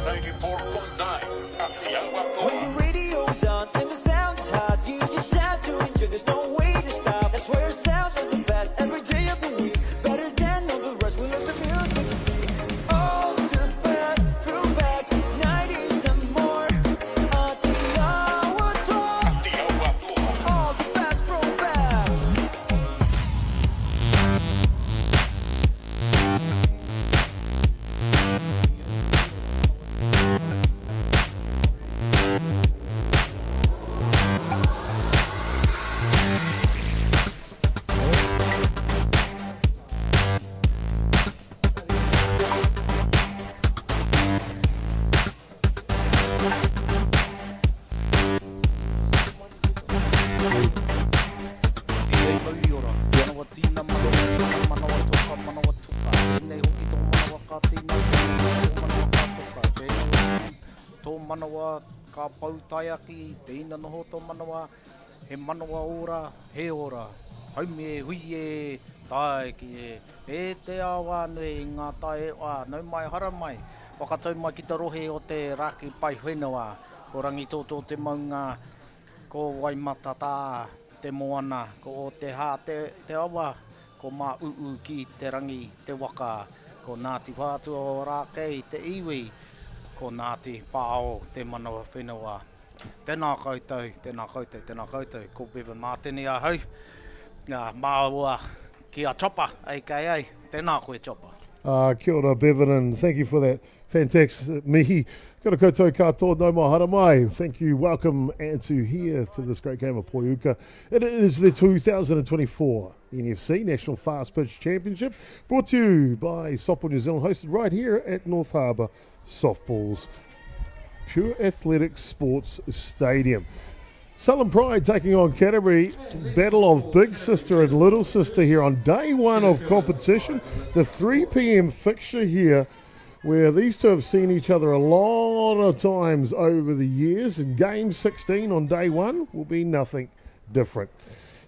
94.9 Atiawa Toa. When the radio's on and the sound is hot, you just have to enjoy. There's no way to stop. That's where it sounds like the best every day of the week. Better than all the rest. We let the music speak. All the best throwbacks, 90s and more. Atiawa Toa. All the best throwbacks. Manawa ka pautaiaki, te ina noho tō manawa, he manawa ora, he ora. Haumi e, hui e, tae ki e te awa nui ngā tae wā, nau mai hara mai. Whakatau mai ki te rohe o te raki pai whenua, ko rangi tōtō te maunga, ko waimata tā, te moana, ko o te hā te awa, ko mā uu ki te rangi, te waka, ko Ngāti Whātua o Rākei, te iwi, ko Ngāti Pāo, te manawa whenua. Tēnā koutou, tēnā koutou, tēnā koutou. Ko Bevan Martini a hau. Māua ki a Chopa, a.k.a. Tēnā koe Chopa. Kia ora, Bevan, and thank you for that fantastic mihi. Kia ora koutou katoa, no mai hara mai. Thank you, welcome and to here to this great game of Poiuka. It is the 2024 NFC National Fast Pitch Championship, brought to you by Softball New Zealand, hosted right here at North Harbour Softball's Pure Athletics Sports Stadium. Southern Pride taking on Canterbury, battle of big sister and little sister here on day one of competition. The 3 p.m. fixture here, where these two have seen each other a lot of times over the years, and game 16 on day one will be nothing different.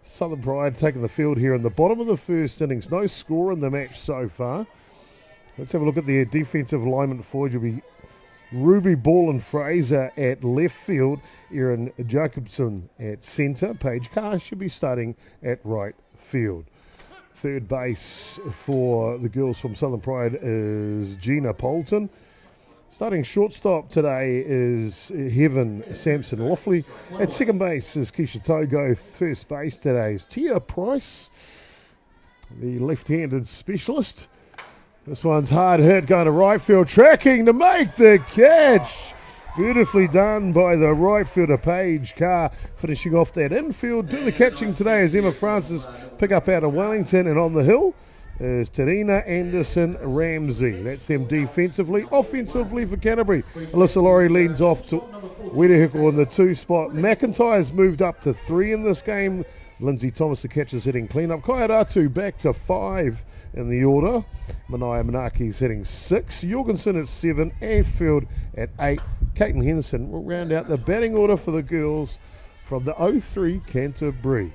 Southern Pride taking the field here in the bottom of the first innings. No score in the match so far. Let's have a look at their defensive alignment forward. You'll be Ruby Ball and Fraser at left field. Erin Jacobson at centre. Paige Carr should be starting at right field. Third base for the girls from Southern Pride is Gina Poulton. Starting shortstop today is Heaven Sampson Loffley. At second base is Keisha Togo. First base today is Tia Price, the left-handed specialist. This one's hard hit, going to right field, tracking to make the catch. Beautifully done by the right fielder, Paige Carr, finishing off that infield. Doing the catching today is Emma Francis, pick up out of Wellington, and on the hill is Tarina Anderson Ramsey. That's them defensively. Offensively for Canterbury, Alyssa Laurie leads off to Wedehiko in the 2 spot. McIntyre's moved up to 3 in this game. Lindsay Thomas, the catcher's hitting clean-up. Kaiaratu back to 5 in the order. Manaya Manaki's hitting 6. Jorgensen at 7. Anfield at 8. Caitlin Henderson will round out the batting order for the girls from the 03 Canterbury.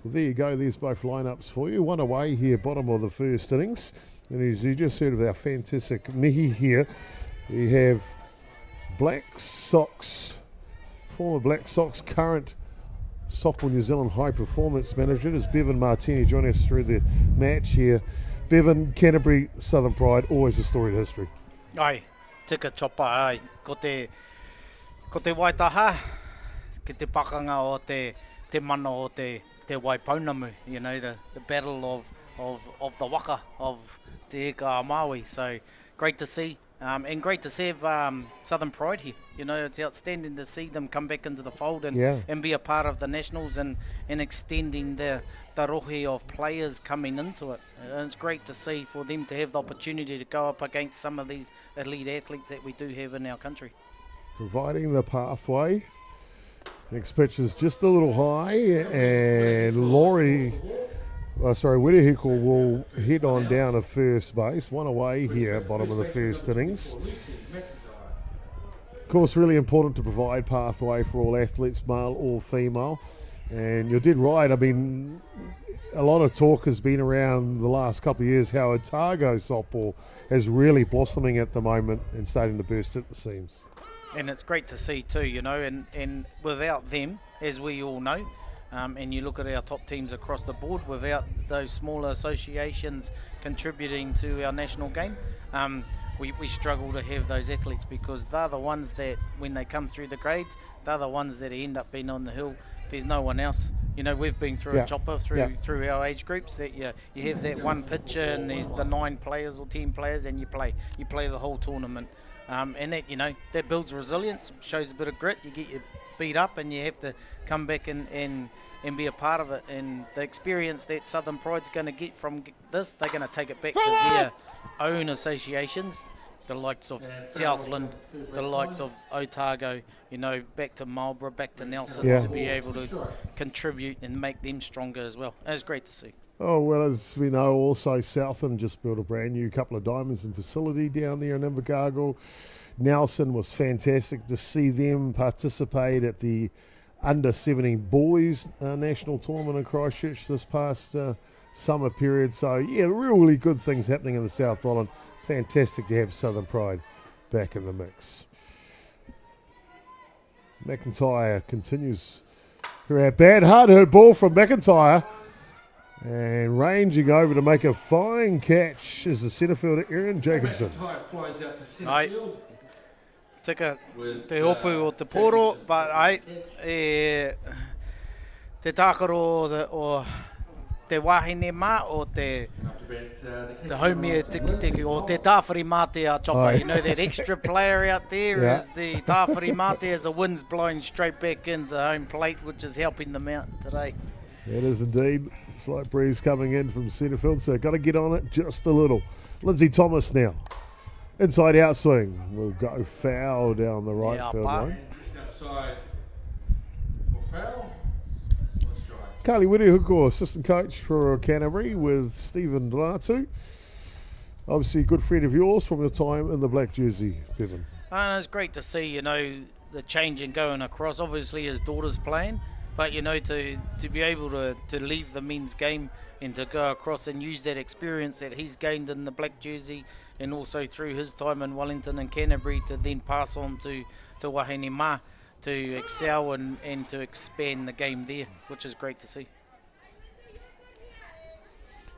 Well, there you go. There's both lineups for you. One away here, bottom of the first innings. And as you just heard of our fantastic mihi here, we have Black Sox, former Black Sox, current Softball New Zealand High Performance Manager is Bevan Martini joining us through the match here. Bevan, Canterbury, Southern Pride, always a storied history. Ai, tika Chopa, ai. Ko te waitaha, ki te pakanga o te mana o te waipaunamu, you know, the battle of the waka of te eka Maui. So great to see. And great to see Southern Pride here. You know, it's outstanding to see them come back into the fold and be a part of the Nationals and extending the rohe of players coming into it. And it's great to see for them to have the opportunity to go up against some of these elite athletes that we do have in our country. Providing the pathway. Next pitch is just a little high, and Wedehiko will head on down to first base. One away here, bottom of the first innings. Of course, really important to provide pathway for all athletes, male or female. And you did right. I mean, a lot of talk has been around the last couple of years how Otago softball is really blossoming at the moment and starting to burst at the seams. And it's great to see too, you know, and without them, as we all know, and you look at our top teams across the board, without those smaller associations contributing to our national game, we struggle to have those athletes, because they're the ones that, when they come through the grades, they're the ones that end up being on the hill. There's no one else. You know, we've been through a chopper through our age groups, that you have that one pitcher and there's the 9 players or 10 players, and you play the whole tournament. And that, you know, that builds resilience, shows a bit of grit. You get your beat up and you have to come back and be a part of it. And the experience that Southern Pride's going to get from this, they're going to take it back to their own associations, the likes of Southland, the likes of Otago, you know, back to Marlborough, back to Nelson, to be able to contribute and make them stronger as well. It's great to see. Oh, well, as we know, also Southland just built a brand new couple of diamonds and facility down there in Invercargill. Nelson was fantastic to see them participate at the under-17 boys national tournament in Christchurch this past summer period. So, yeah, really good things happening in the South Island. Fantastic to have Southern Pride back in the mix. McIntyre continues her bad hard-hit ball from McIntyre. And ranging over to make a fine catch is the centre fielder, Aaron Jacobson. Flies out to centre field. Tika te hopu o te poro, but te tākaro o te wahine mā o te haumia tiki o te tāwhari mātea chopper. You know, that extra player out there is the tāwhari mātea as the wind's blowing straight back into home plate, which is helping them out today. It is indeed. Slight breeze coming in from centre field, so got to get on it just a little. Lindsay Thomas now. Inside out swing. Will go foul down the right field line. Just outside for foul. Let's try. Carly Whittihuko, assistant coach for Canterbury, with Stephen Donatu. Obviously a good friend of yours from your time in the black jersey, Bevan. And it's great to see, you know, the change in going across. Obviously his daughter's playing, but, you know, to be able to leave the men's game and to go across and use that experience that he's gained in the black jersey and also through his time in Wellington and Canterbury to then pass on to Wahine Mā to excel and to expand the game there, which is great to see.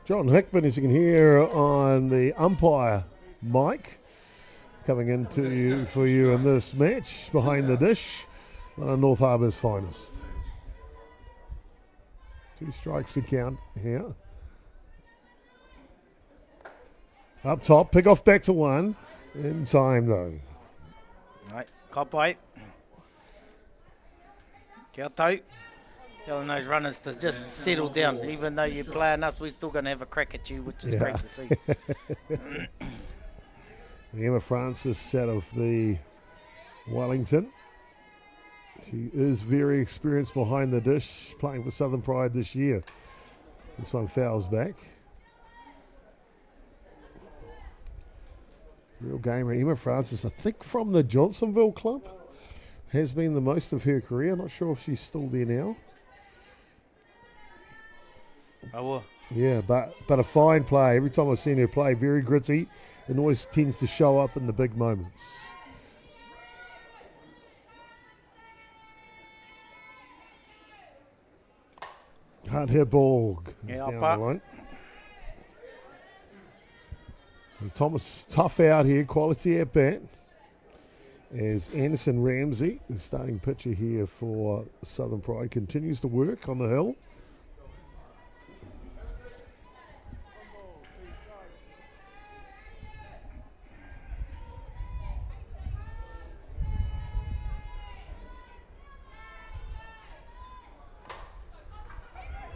John Hickman, as you can hear on the umpire mic, coming into you for you in this match behind the dish, one of North Harbour's finest. 2 strikes to count here. Up top, pick off back to 1. In time though. Right, kapai. Kia tau. Telling those runners to just settle down. Even though you're playing us, we're still going to have a crack at you, which is great to see. Emma Francis out of the Wellington. She is very experienced behind the dish, playing for Southern Pride this year. This one fouls back. Real gamer. Emma Francis, I think from the Johnsonville club, has been the most of her career. Not sure if she's still there now. Oh, well. Yeah, but a fine play. Every time I've seen her play, very gritty, and always tends to show up in the big moments. Hard hit ball down the line. And Thomas tough out here, quality at bat. As Anderson Ramsey, the starting pitcher here for Southern Pride, continues to work on the hill.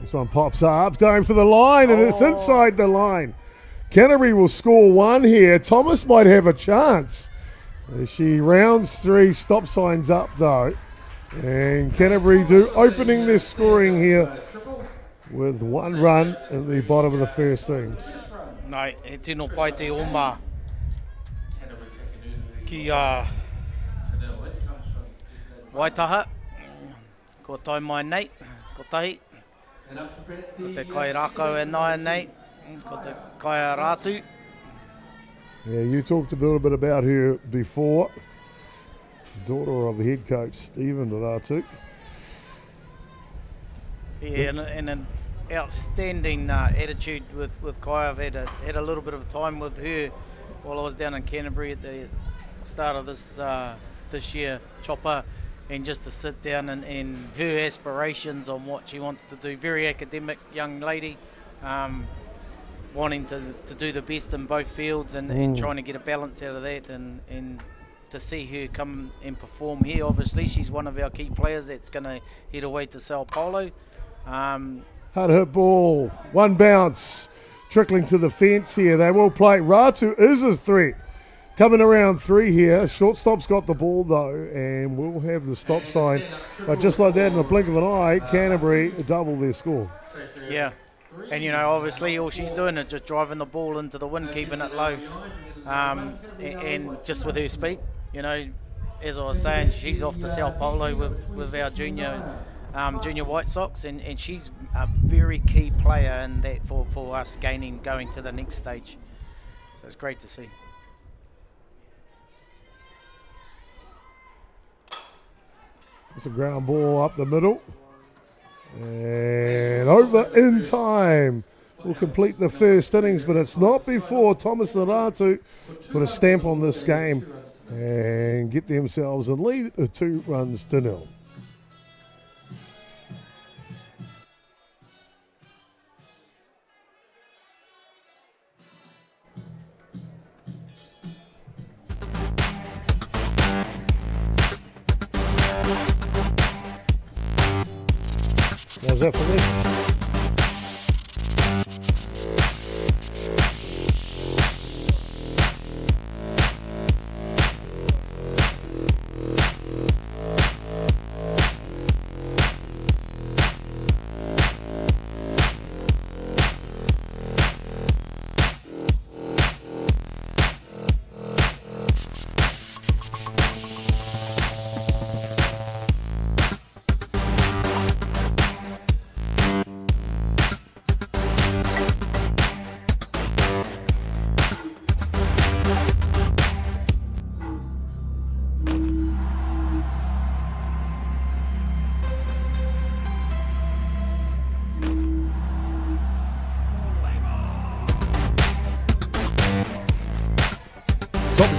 This one pops up, going for the line, and it's inside the line. Canterbury will score 1 here. Thomas might have a chance. As she rounds 3, stop signs up though. And Canterbury opening their scoring here with 1 run in the bottom of the first innings. Nei, e tino pai te oma ki Waitaha. Ko tai mai nei, ko tahi. And up to bat Ko te kai rako e nai nei, ko te kai a rātu. Yeah, you talked a little bit about her before. Daughter of the head coach, Stephen Ratu. Yeah, and an outstanding attitude with Kai. I've had a little bit of time with her while I was down in Canterbury at the start of this year, Chopper, and just to sit down and her aspirations on what she wants to do. Very academic young lady, wanting to do the best in both fields and trying to get a balance out of that, and to see her come and perform here. Obviously, she's one of our key players that's going to head away to Sao Paulo. Hard hit ball, one bounce, trickling to the fence here. They will play. Ratu is a threat. Coming around 3 here. Shortstop's got the ball though, and we'll have the stop sign. But just like that, in a blink of an eye, Canterbury double their score. Yeah, and obviously all she's doing is just driving the ball into the wind, keeping it low, and just with her speed. As I was saying, she's off to Sao Paulo with our junior White Sox, and she's a very key player in that for us going to the next stage. So it's great to see. It's a ground ball up the middle. And over in time. Will complete the first innings, but it's not before Thomas Naratu put a stamp on this game and get themselves in lead 2-0. How's that for me?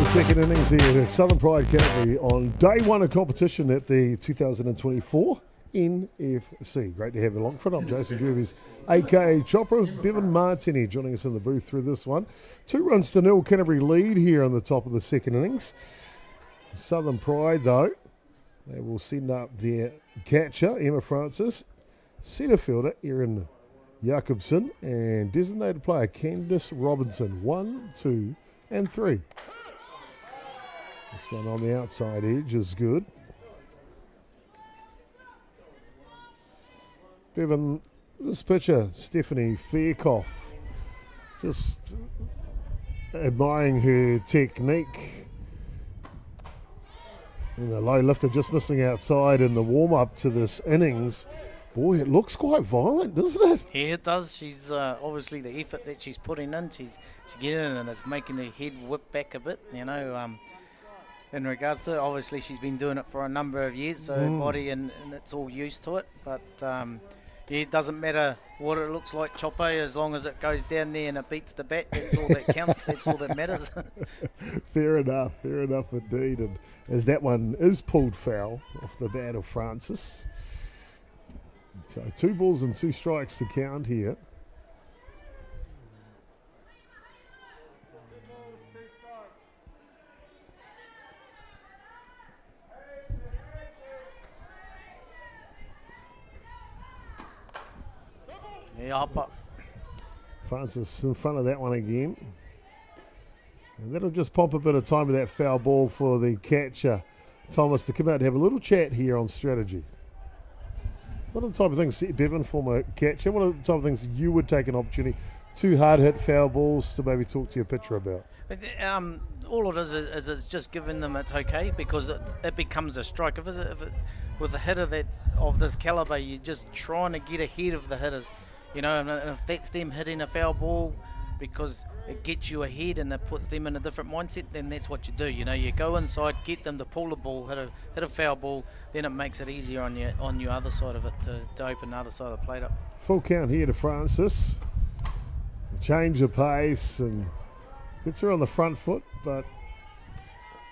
Second innings here at Southern Pride Canterbury on day one of competition at the 2024 NFC. Great to have you along front. I'm Jason Gerbes, aka Chopper. Bevan Martini joining us in the booth through this one. 2-0 Canterbury lead here on the top of the second innings. Southern Pride though, they will send up their catcher Emma Francis, centre fielder Erin Jacobson, and designated player Candice Robinson. 1, 2 and 3. This one on the outside edge is good. Bevan, this pitcher, Stephanie Faircoff, just admiring her technique. And the low lifter just missing outside in the warm-up to this innings. Boy, it looks quite violent, doesn't it? Yeah, it does. She's obviously the effort that she's putting in. She's getting in and it's making her head whip back a bit, in regards to it. Obviously she's been doing it for a number of years, so her body and it's all used to it, but it doesn't matter what it looks like, Chopper, as long as it goes down there and it beats the bat. That's all that counts. That's all that matters. Fair enough indeed. And as that one is pulled foul off the bat of Francis, so 2 balls and 2 strikes to count here. Yeah, up. Francis in front of that one again. And that'll just pump a bit of time with that foul ball for the catcher, Thomas, to come out and have a little chat here on strategy. What are the type of things, Bevan, former catcher, what are the type of things you would take an opportunity, 2 hard hit foul balls to maybe talk to your pitcher about? All it is it's just giving them it's okay, because it becomes a strike. If it with a hitter that of this calibre, you're just trying to get ahead of the hitters, you know, and if that's them hitting a foul ball because it gets you ahead and it puts them in a different mindset, then that's what you do. You know, you go inside, get them to pull the ball, hit a foul ball, then it makes it easier on your other side of it to open the other side of the plate up. Full count here to Francis. Change of pace and gets her on the front foot, but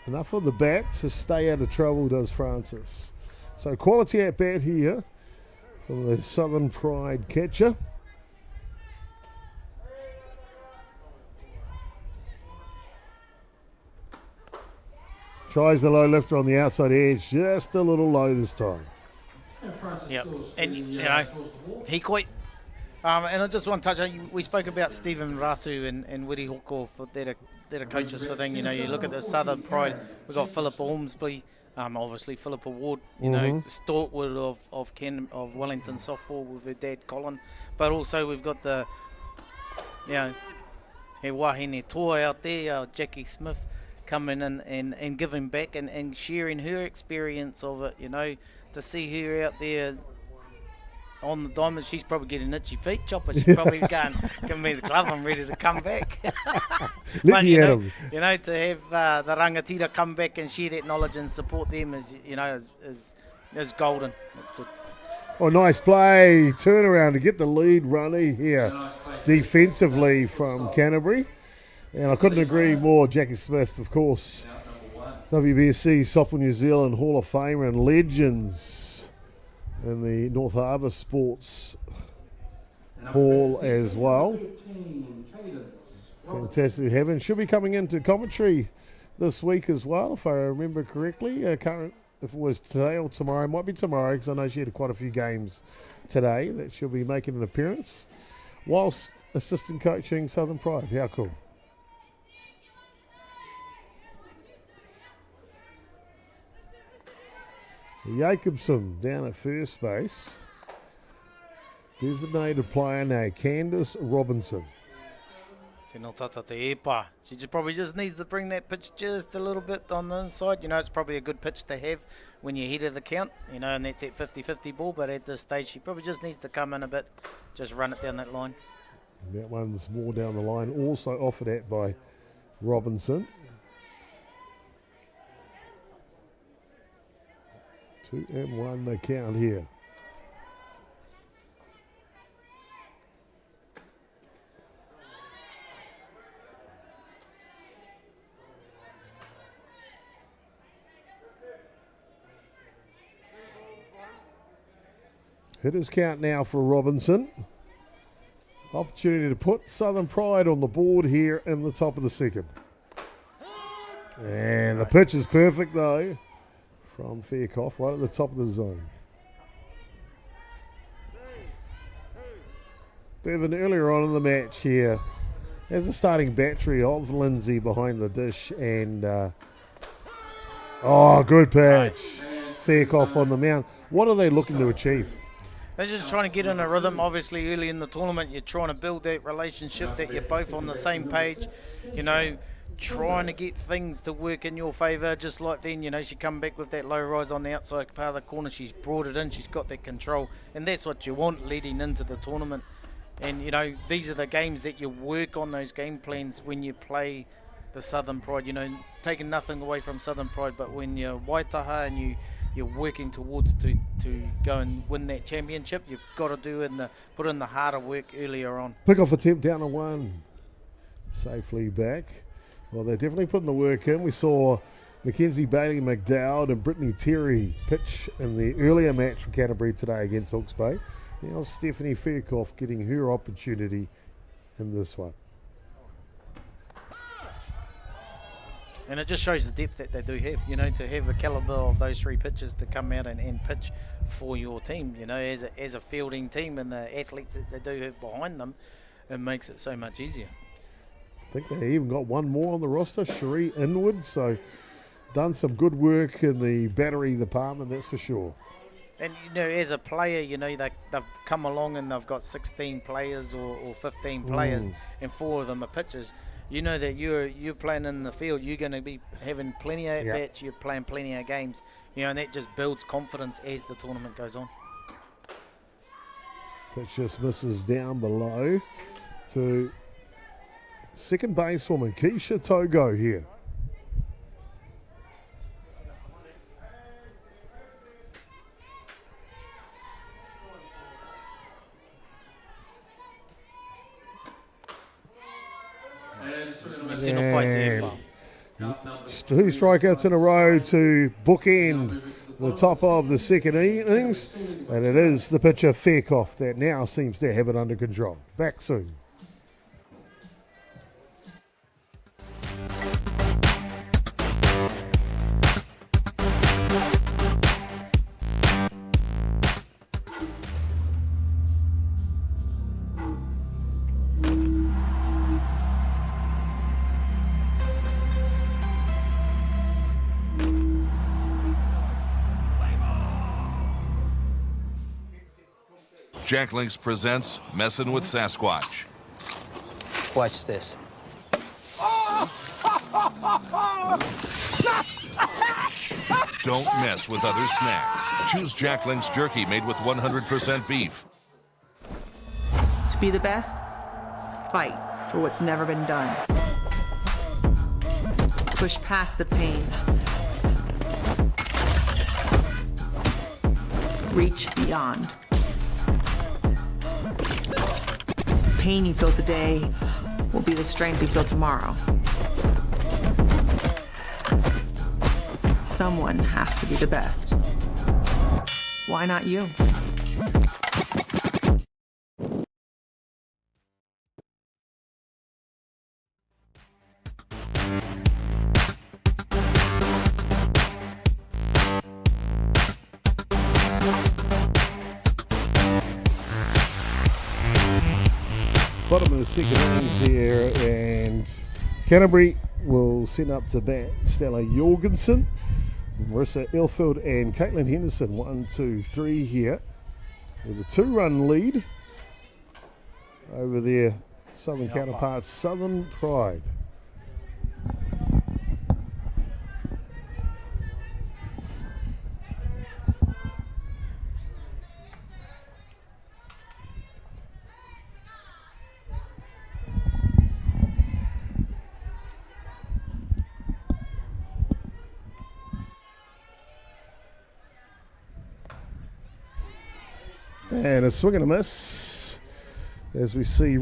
enough of the bat to stay out of trouble does Francis. So quality at bat here from the Southern Pride catcher. Tries the low lifter on the outside edge, just a little low this time. Yep, and you know, he quite. And I just want to touch on, we spoke about Stephen Ratu and Wiri Hoko for they're the coaches for thing. You know, you look at the Southern Pride, we've got Philip Ormsby, obviously Philippa Ward, you know, stalwart of Wellington softball with her dad Colin, but also we've got the, you know, he wahine toa out there, Jackie Smith, coming in and giving back and sharing her experience of it, you know, to see her out there on the diamond. She's probably getting itchy feet, Chopper. She's probably going, give me the glove, I'm ready to come back. But, you know, to have the rangatira come back and share that knowledge and support them is, you know, is golden. That's good. Oh, nice play. Turn around to get the lead runner here defensively from Canterbury. And I couldn't agree more. Jackie Smith, of course, WBSC Softball New Zealand Hall of Famer and legends in the North Harbour Sports Hall as well. Fantastic to have. And she'll be coming into commentary this week as well, if I remember correctly. I can't remember if it was today or tomorrow. It might be tomorrow, because I know she had quite a few games today that she'll be making an appearance whilst assistant coaching Southern Pride. How cool. Jacobson down at first base. Designated player now, Candace Robinson. Tēnā tata te epa. She probably just needs to bring that pitch just a little bit on the inside. You know, it's probably a good pitch to have when you're ahead of the count, you know, and that's that 50-50 ball. But at this stage, she probably just needs to come in a bit, just run it down that line. And that one's more down the line, also offered at by Robinson. 2-1 the count here. Hitters count now for Robinson. Opportunity to put Southern Pride on the board here in the top of the second. And the pitch is perfect though from Faircoff, right at the top of the zone. Bevan earlier on in the match here has a starting battery of Lindsay behind the dish and good patch. Faircoff on the mound. What are they looking to achieve? They're just trying to get in a rhythm. Obviously, early in the tournament, you're trying to build that relationship that you're both on the same page, you know, trying to get things to work in your favour. Just like then, you know, she come back with that low rise on the outside part of the corner. She's brought it in. She's got that control. And that's what you want leading into the tournament. And, you know, these are the games that you work on, those game plans when you play the Southern Pride. You know, taking nothing away from Southern Pride, but when you're Waitaha and you're working towards to go and win that championship, you've got to put in the harder work earlier on. Pick off attempt down to one. Safely back. Well, they're definitely putting the work in. We saw Mackenzie Bailey McDowd and Brittany Terry pitch in the earlier match for Canterbury today against Hawke's Bay. Now Stephanie Faircoff getting her opportunity in this one. And it just shows the depth that they do have, you know, to have the calibre of those three pitchers to come out and pitch for your team, you know, as a fielding team and the athletes that they do have behind them, it makes it so much easier. I think they even got one more on the roster, Cherie Inwood, so done some good work in the battery department, that's for sure. And, you know, as a player, you know, they've come along and they've got 16 players or 15 players and 4 of them are pitchers. You know that you're playing in the field, you're going to be having plenty of at-bats, you're playing plenty of games, you know, and that just builds confidence as the tournament goes on. Pitch just misses down below to second basewoman Keisha Togo here. Tino pai te e pa. Two strikeouts in a row to bookend the top of the second innings, and it is the pitcher Faircoff that now seems to have it under control. Back soon. Jack Links presents Messin' with Sasquatch. Watch this. Don't mess with other snacks. Choose Jack Links jerky made with 100% beef. To be the best, fight for what's never been done. Push past the pain. Reach beyond. Pain you feel today will be the strength you feel tomorrow. Someone has to be the best. Why not you? Bottom of the second innings here, and Canterbury will send up to bat Stella Jorgensen, Marissa Elfield and Caitlin Henderson. 1, 2, 3 here with a 2-run lead over their southern counterparts, Southern Pride. And a swing and a miss as we see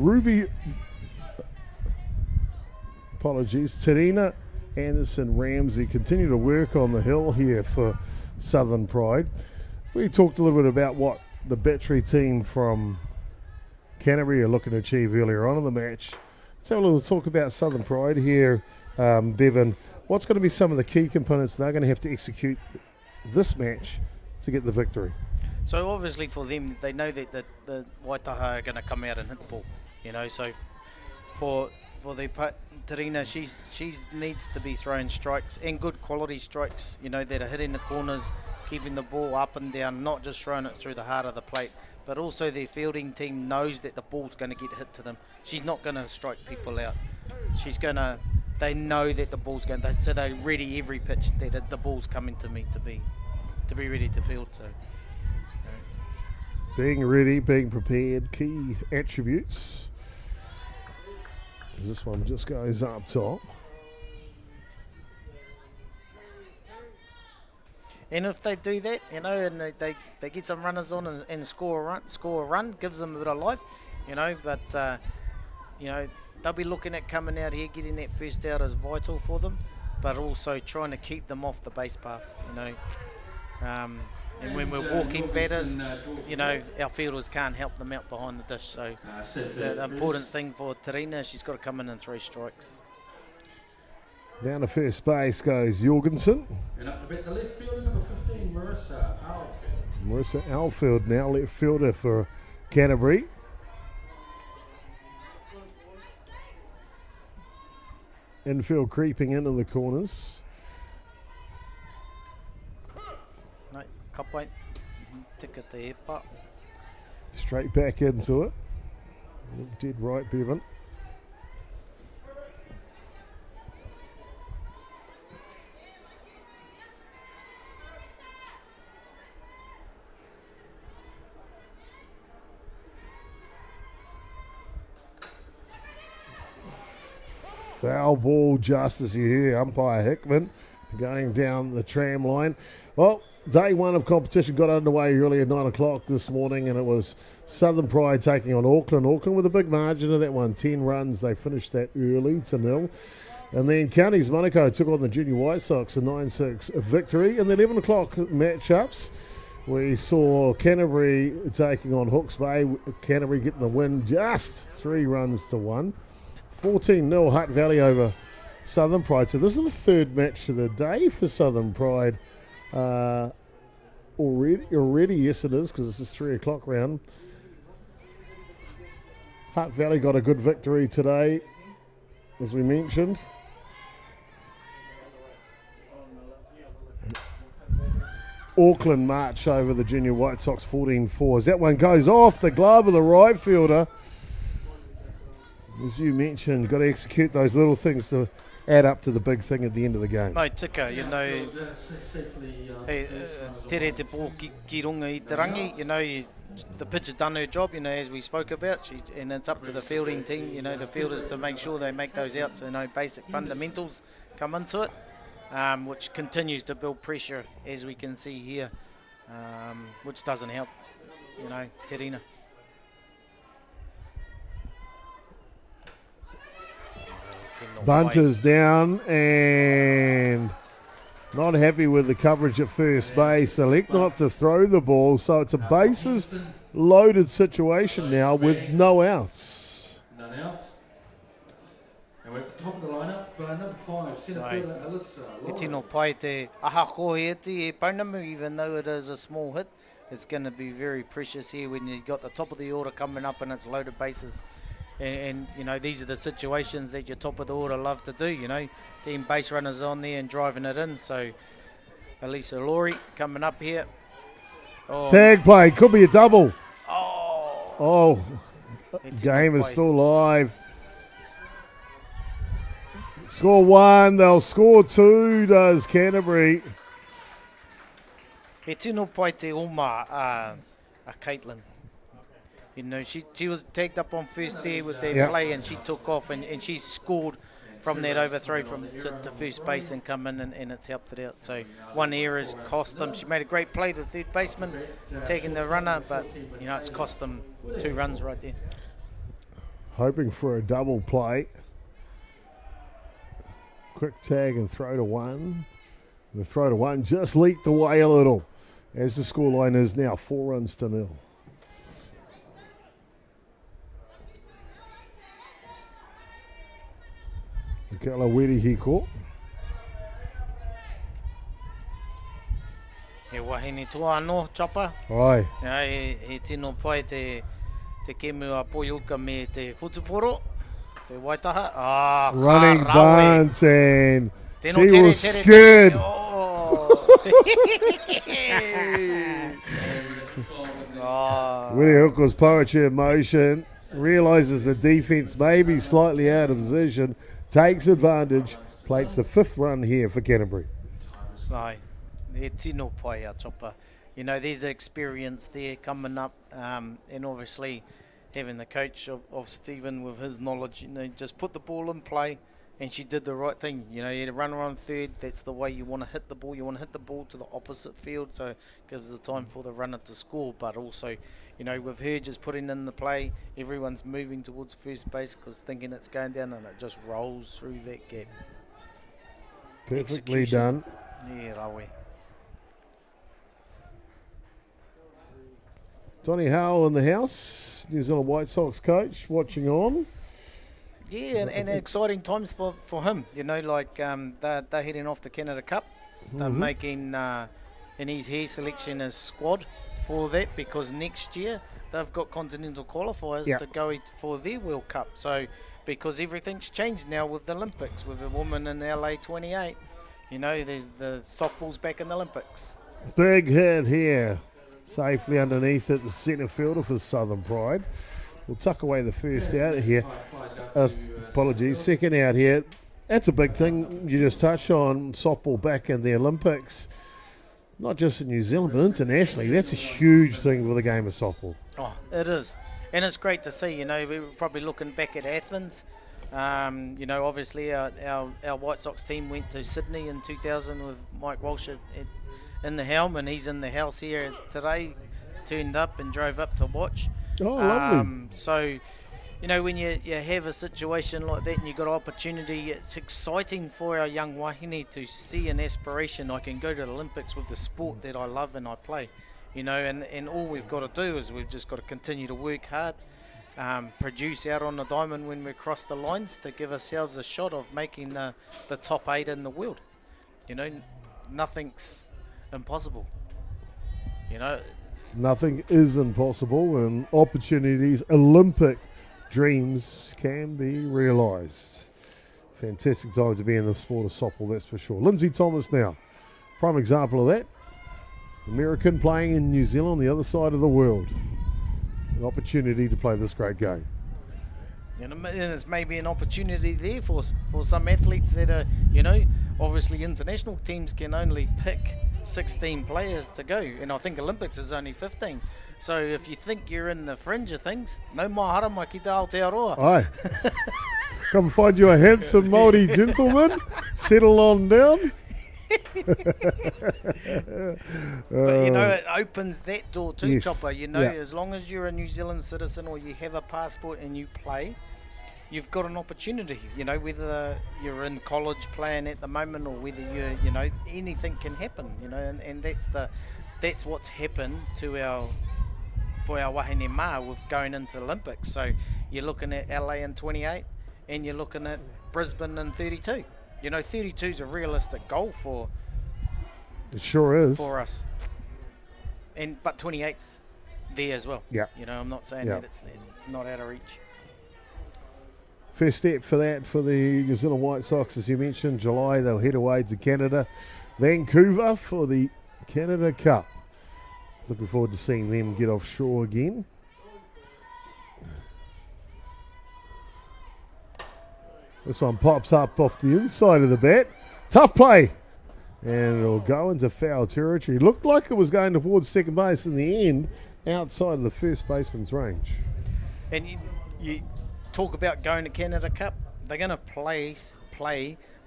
Tarina Anderson Ramsey continue to work on the hill here for Southern Pride. We talked a little bit about what the battery team from Canterbury are looking to achieve earlier on in the match. Let's have a little talk about Southern Pride here, Bevan. What's going to be some of the key components they're going to have to execute this match to get the victory? So obviously for them, they know that the Waitaha are going to come out and hit the ball, you know. So for the Tarina, she needs to be throwing strikes and good quality strikes, you know, that are hitting the corners, keeping the ball up and down, not just throwing it through the heart of the plate. But also their fielding team knows that the ball's going to get hit to them. She's not going to strike people out. They know that the ball's going to, so they're ready every pitch that the ball's coming to me to be ready to field. So. Being ready, being prepared, key attributes. This one just goes up top. And if they do that, you know, and they get some runners on and score a run, gives them a bit of life, you know. But you know, they'll be looking at coming out here, getting that first out is vital for them, but also trying to keep them off the base path, you know. And when we're walking batters, you know, our fielders can't help them out behind the dish. So the important thing for Tarina, she's got to come in and throw strikes. Down to first base goes Jorgensen. And up the left fielder, number 15, Marissa Alfield. Marissa Alfield now left fielder for Canterbury. Infield creeping into the corners. No, kapai, tika te epa. Straight back into it. Dead right, Bevan. Foul ball just as you hear umpire Hickman going down the tram line. Well, day one of competition got underway early at 9 o'clock this morning, and it was Southern Pride taking on Auckland. Auckland with a big margin of that one, 10 runs. They finished that early to 0. And then Counties Monaco took on the Junior White Sox, a 9-6 victory. In the 11 o'clock matchups, we saw Canterbury taking on Hawke's Bay. Canterbury getting the win, just 3 runs to 1. 14-0 Hutt Valley over Southern Pride. So this is the third match of the day for Southern Pride. Already, yes it is, because this is 3 o'clock round. Hutt Valley got a good victory today, as we mentioned. Auckland march over the Junior White Sox 14-4. As that one goes off the glove of the right fielder. As you mentioned, got to execute those little things to add up to the big thing at the end of the game. No tika, you know, tere te pō ki runga I te rangi, you know, the pitcher done her job, you know, as we spoke about, and it's up to the fielding team, you know, the fielders to make sure they make those outs, you know, basic fundamentals come into it, which continues to build pressure, as we can see here, which doesn't help, you know, te rina. Bunters down and not happy with the coverage at first base. Elect not to throw the ball, so it's a bases loaded situation now with no outs. None outs. And we're at the top of the lineup, number 5, centre fielder Alyssa. E tino pai te aha ko he iti e Pounamu, even though it is a small hit, it's going to be very precious here when you've got the top of the order coming up and it's loaded bases. And you know, these are the situations that your top of the order love to do, you know, seeing base runners on there and driving it in. So Elisa Laurie coming up here. Oh. Tag play, could be a double. Oh, Game is still live. Score 1, they'll score 2, does Canterbury. He tino pai te oma a Caitlin. You know, she was tagged up on first there with their play, and she took off, and she scored from that overthrow to first base and come in, and it's helped it out. So one error's cost them. She made a great play, the third baseman, taking the runner, but, you know, it's cost them 2 runs right there. Hoping for a double play. Quick tag and throw to 1. The throw to 1 just leaked away a little, as the scoreline is now 4 runs to 0. Kala Wiri hiko. He wahine tua anō, Chopper. Ai. He tino pai te kemu a Poiuka me te Futuporo, te Waitaha. Running bunt, and Tino she was scared. Willie Hooker's poetry in motion, realises the defence may be slightly out of position, takes advantage, plates the 5th run here for Canterbury. Ai, e tino pai a Chopper. You know, there's the experience there coming up, and obviously having the coach of Stephen with his knowledge, you know, just put the ball in play, and she did the right thing. You know, you had a runner on third, that's the way you want to hit the ball. You want to hit the ball to the opposite field, so it gives the time for the runner to score, but also, you know, with her just putting in the play, everyone's moving towards first base because thinking it's going down, and it just rolls through that gap. Perfectly Execution. done. Yeah, rawe. Donny Howell in the house, New Zealand White Sox coach, watching on. Yeah, and exciting times for him. You know, like they're heading off to Canada Cup. They're making in his hair selection as squad for that, because next year they've got continental qualifiers to go for their World Cup. So because everything's changed now with the Olympics, with a woman in LA 28, you know, there's the softball's back in the Olympics. Big hit here, safely underneath it, the centre fielder for Southern Pride. We'll tuck away the first out here. Apologies, second out here. That's a big thing you just touched on, softball back in the Olympics. Not just in New Zealand, but internationally. That's a huge thing for the game of softball. Oh, it is. And it's great to see, you know, we were probably looking back at Athens You know, obviously our White Sox team went to Sydney in 2000 with Mike Walsh in the helm, and he's in the house here today. Turned up and drove up to watch. Oh, lovely. So, you know, when you have a situation like that and you've got opportunity, it's exciting for our young wahine to see an aspiration. I can go to the Olympics with the sport that I love and I play, you know, and all we've got to do is we've just got to continue to work hard, produce out on the diamond when we cross the lines to give ourselves a shot of making the top 8 in the world. You know, nothing's impossible, you know. Nothing is impossible, and opportunities, Olympic dreams can be realised. Fantastic time to be in the sport of softball, that's for sure. Lindsay Thomas now, prime example of that. American playing in New Zealand, the other side of the world. An opportunity to play this great game. And it's maybe an opportunity there for some athletes that are, you know, obviously international teams can only pick 16 players to go, and I think Olympics is only 15. So if you think you're in the fringe of things, no mahara mai ki te Aotearoa. Aye. Come find you a handsome Māori gentleman. Settle on down. But you know, it opens that door too, Yes. Chopper. You know, Yeah. as long as you're a New Zealand citizen or you have a passport and you play, you've got an opportunity. You know, whether you're in college playing at the moment or whether you're, you know, anything can happen. You know, and that's what's happened to for our wahine ma with going into the Olympics. So you're looking at LA in 28 and you're looking at Brisbane in 32. You know, 32 is a realistic goal for It sure is. us. But 28's there as well. Yeah. You know, I'm not saying Yeah. that it's not out of reach. First step for that for the New Zealand White Sox, as you mentioned, July they'll head away to Canada, Vancouver for the Canada Cup. Looking forward to seeing them get offshore again. This one pops up off the inside of the bat. Tough play. And it'll go into foul territory. Looked like it was going towards second base in the end, outside of the first baseman's range. And you talk about going to Canada Cup, they're going to play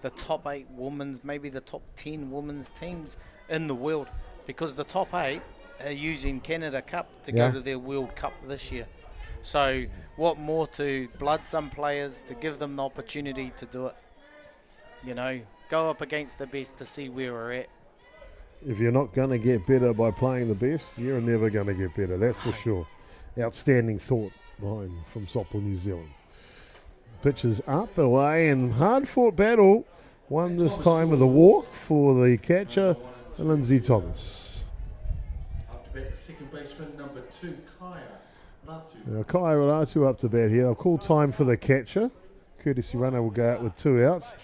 the top 8 women's, maybe the top 10 women's teams in the world, because the top 8 are using Canada Cup to go to their World Cup this year. So what more to blood some players to give them the opportunity to do it? You know, go up against the best to see where we're at. If you're not going to get better by playing the best, you're never going to get better, that's for sure. Outstanding thought behind from Softball New Zealand. Pitches up and away, and hard-fought battle, won this time with a walk for the catcher, Lindsay Thomas. Up to bat, the second baseman, number 2, Kaya Ratu. Now, Kai Ratu up to bat here. I'll call time for the catcher. Courtesy runner will go out with 2 outs.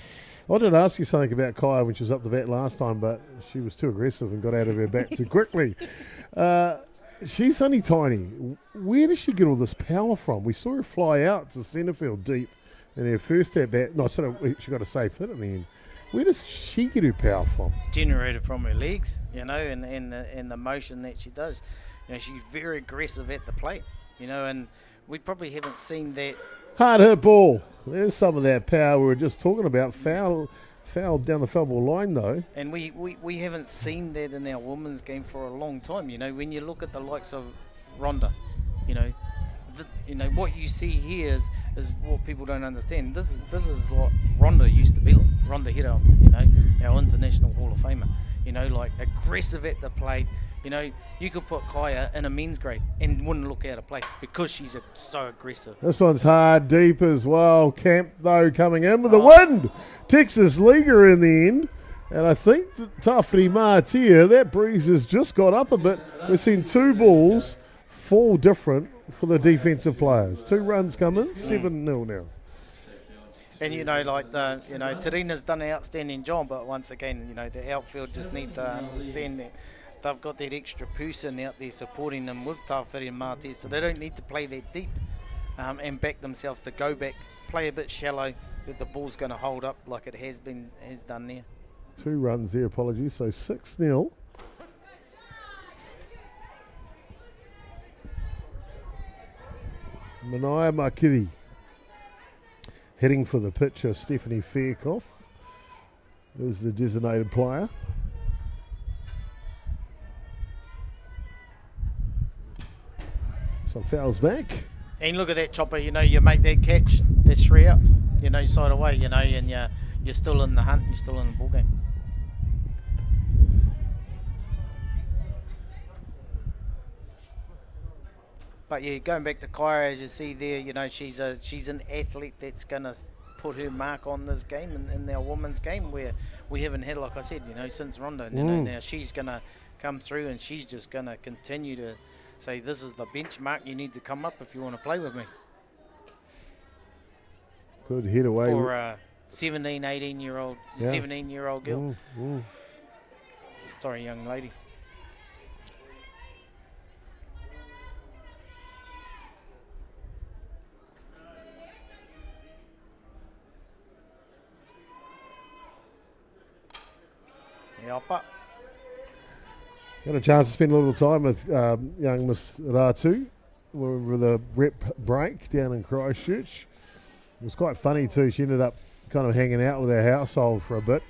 I did ask you something about Kai when she was up to bat last time, but she was too aggressive and got out of her bat too quickly. She's only tiny. Where does she get all this power from? We saw her fly out to centre field deep in her first at bat. No, she got a safe hit in the end. Where does she get her power from? Generated from her legs, you know, and the motion that she does. You know, she's very aggressive at the plate, you know, and we probably haven't seen that. Hard hit ball. There's some of that power we were just talking about. Foul down the foul ball line, though. And we haven't seen that in our women's game for a long time. You know, when you look at the likes of Rhonda, you know, what you see here is what people don't understand. This is what Rhonda used to be like. Rhonda Hira, you know, our International Hall of Famer. You know, like aggressive at the plate. You know, you could put Kaya in a men's grade and wouldn't look out of place because she's so aggressive. This one's hard, deep as well. Camp, though, coming in with the wind. Texas leaguer in the end. And I think that Tawhiri Mātia, that breeze has just got up a bit. We've seen 2 balls fall different for the defensive players. 2 runs come in, 7-0 now. And, you know, like Tarina's done an outstanding job, but once again, you know, the outfield just need to understand that they've got that extra person out there supporting them with Tawhiri and Mātia, so they don't need to play that deep and back themselves to go back, play a bit shallow, that the ball's going to hold up like it has done there. 2 runs there, apologies, so 6-0. Manaia Makiri Hitting for the pitcher, Stephanie Fairclough is the designated player. Some fouls back. And look at that, Chopper, you make that catch, that's 3 outs. Side away, and you're still in the hunt, you're still in the ball game. But yeah, going back to Kyra, as you see there, she's an athlete that's going to put her mark on this game in our women's game, where we haven't had, like I said, since Rondo. Now she's going to come through and she's just going to continue to say, this is the benchmark, you need to come up if you want to play with me. Good hit away. For a 17-year-old girl. Sorry, young lady. Yapa. Got a chance to spend a little time with young Miss Ratu with a rep break down in Christchurch. It was quite funny too. She ended up kind of hanging out with our household for a bit,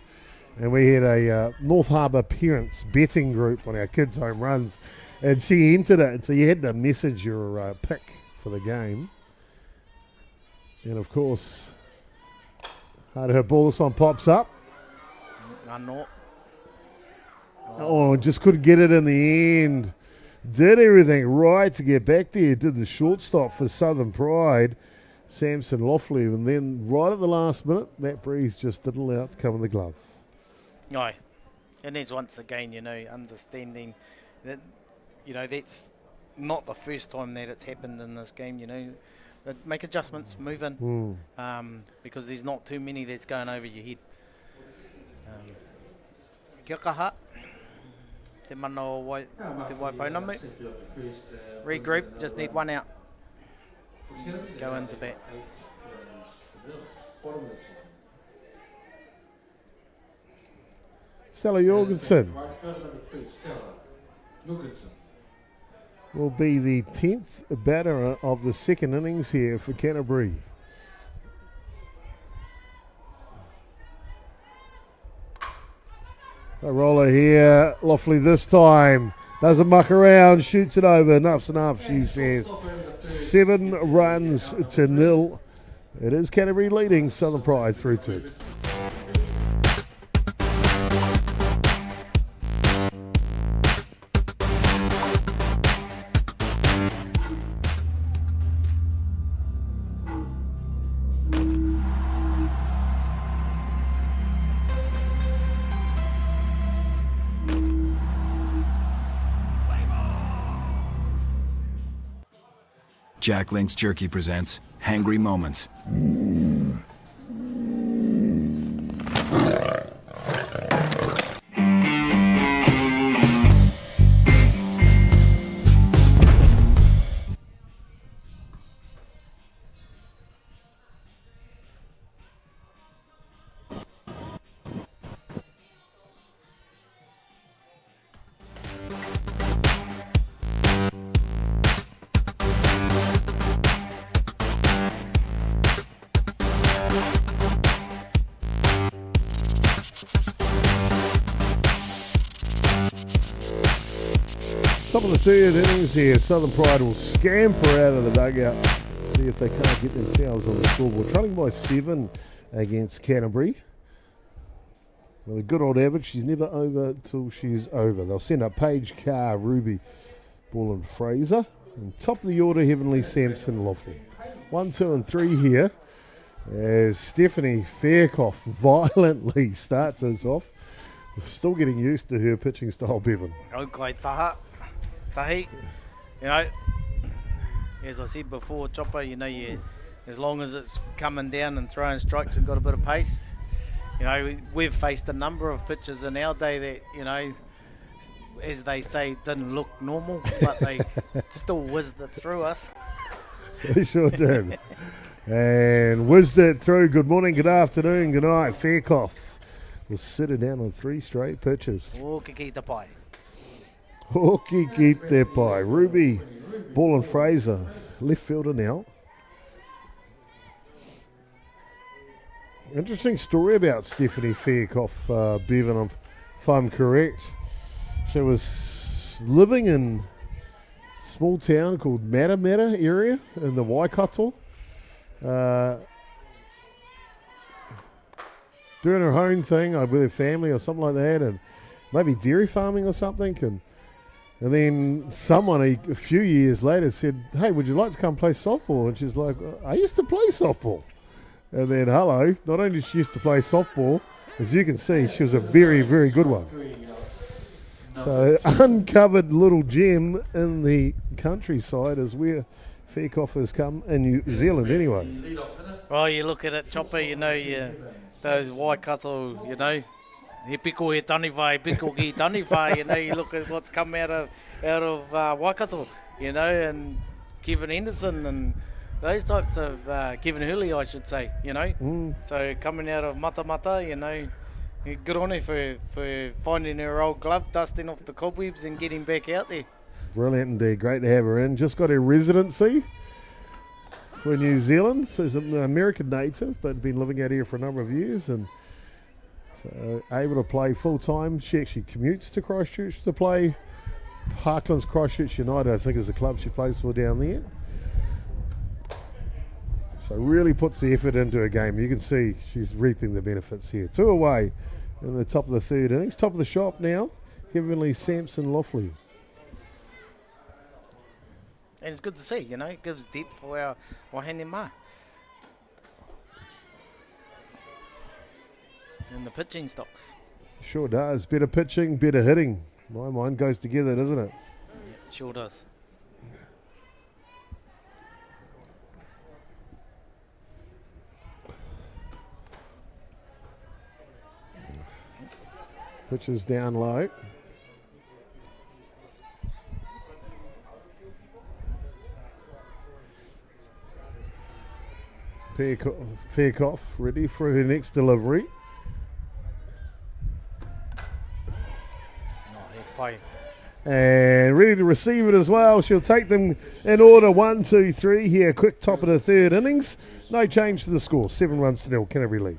and we had a North Harbour parents betting group on our kids' home runs, and she entered it, and so you had to message your pick for the game. And of course, hard her ball, this one pops up. Oh, just couldn't get it in the end. Did everything right to get back there. Did the shortstop for Southern Pride, Samson Loughley, and then right at the last minute, that breeze just didn't allow it to come in the glove. Aye, and there's once again, understanding that, that's not the first time that it's happened in this game, Make adjustments, move in, because there's not too many that's going over your head. Kia kaha. Te mano te waipaunamau. Regroup, just need 1 out. Go into bat. Stella Jorgensen will be the 10th batter of the second innings here for Canterbury. A roller here, Loughley this time. Doesn't muck around, shoots it over. Enough's enough, she says. 7 runs to 0. It is Canterbury leading Southern Pride 3-2. Jack Link's Jerky presents Hangry Moments. Top of the third innings here, Southern Pride will scamper out of the dugout, see if they can't get themselves on the scoreboard. Trailing by 7 against Canterbury. With a good old average, she's never over till she's over. They'll send up Paige Carr, Ruby, Ball and Fraser. And top of the order, Heavenly Samson Loughley. 1, 2 and 3 here as Stephanie Fairclough violently starts us off. We're still getting used to her pitching style, Bevan. Okay, tahi. As I said before, Chopper, as long as it's coming down and throwing strikes and got a bit of pace, we've faced a number of pitchers in our day that, as they say, didn't look normal, but they still whizzed it through us. They sure did. And whizzed it through. Good morning, good afternoon, good night. Fairclough will sit her down on 3 straight pitches. Hoki ki te pai. Hoki ki te pai. Ruby, Ball and Fraser, left fielder now. Interesting story about Stephanie Faircoff, Bevan, if I'm correct. She was living in a small town called Matamata area in the Waikato. Doing her own thing with her family or something like that, and maybe dairy farming or something. And then someone a few years later said, "Hey, would you like to come play softball?" And she's like, "I used to play softball." And then, hello, not only did she used to play softball, as you can see, she was a very, very good one. So, uncovered little gem in the countryside is where Faircoff has come in New Zealand anyway. Well, you look at it, Chopper, those Waikato, he piko he taniwhai, piko ki taniwhai, you look at what's come out of Waikato, and Kevin Henderson and those types of, Kevin Hurley, I should say, So coming out of Matamata, good on her for finding her old glove, dusting off the cobwebs and getting back out there. Brilliant indeed, great to have her in. Just got her residency for New Zealand. So she's an American native, but been living out here for a number of years, and so able to play full time. She actually commutes to Christchurch to play. Parkland's Christchurch United, I think, is the club she plays for down there. So really puts the effort into her game. You can see she's reaping the benefits here. 2 away in the top of the third innings. Top of the shop now, Heavenly Sampson Loffley. And it's good to see, it gives depth for our wahine mā. And the pitching stocks. Sure does. Better pitching, better hitting. My mind goes together, doesn't it? Yeah, sure does. Pitches down low. Faircoff ready for her next delivery. And ready to receive it as well. She'll take them in order 1, 2, 3 here. Quick top of the third innings. No change to the score. 7 runs to 0. Canterbury lead.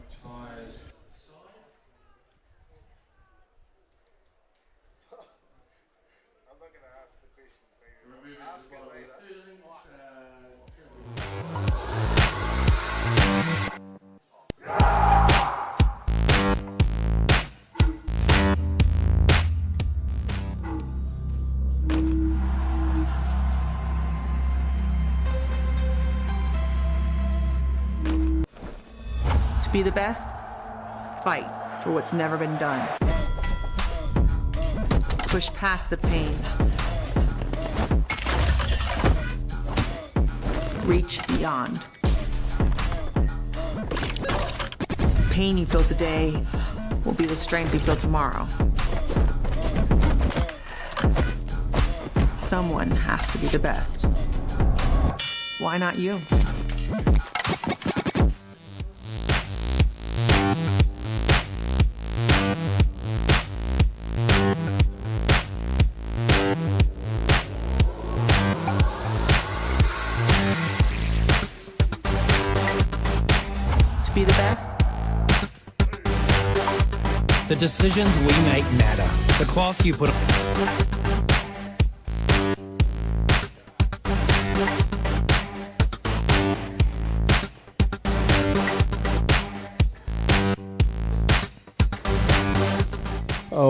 Be the best, fight for what's never been done. Push past the pain. Reach beyond. The pain you feel today will be the strength you feel tomorrow. Someone has to be the best. Why not you? Be the best? The decisions we make matter. The cloth you put on.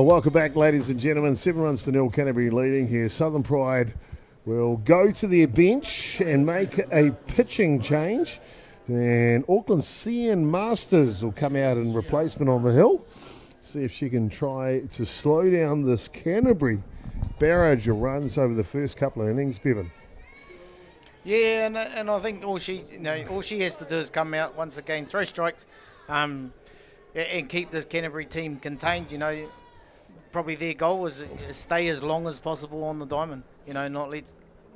Welcome back, ladies and gentlemen. 7 runs to 0, Canterbury leading here. Southern Pride will go to their bench and make a pitching change. And Auckland's CN Masters will come out in replacement on the hill. See if she can try to slow down this Canterbury barrage of runs over the first couple of innings, Bevan. Yeah, and I think all she has to do is come out once again, throw strikes, and keep this Canterbury team contained. Probably their goal is stay as long as possible on the diamond.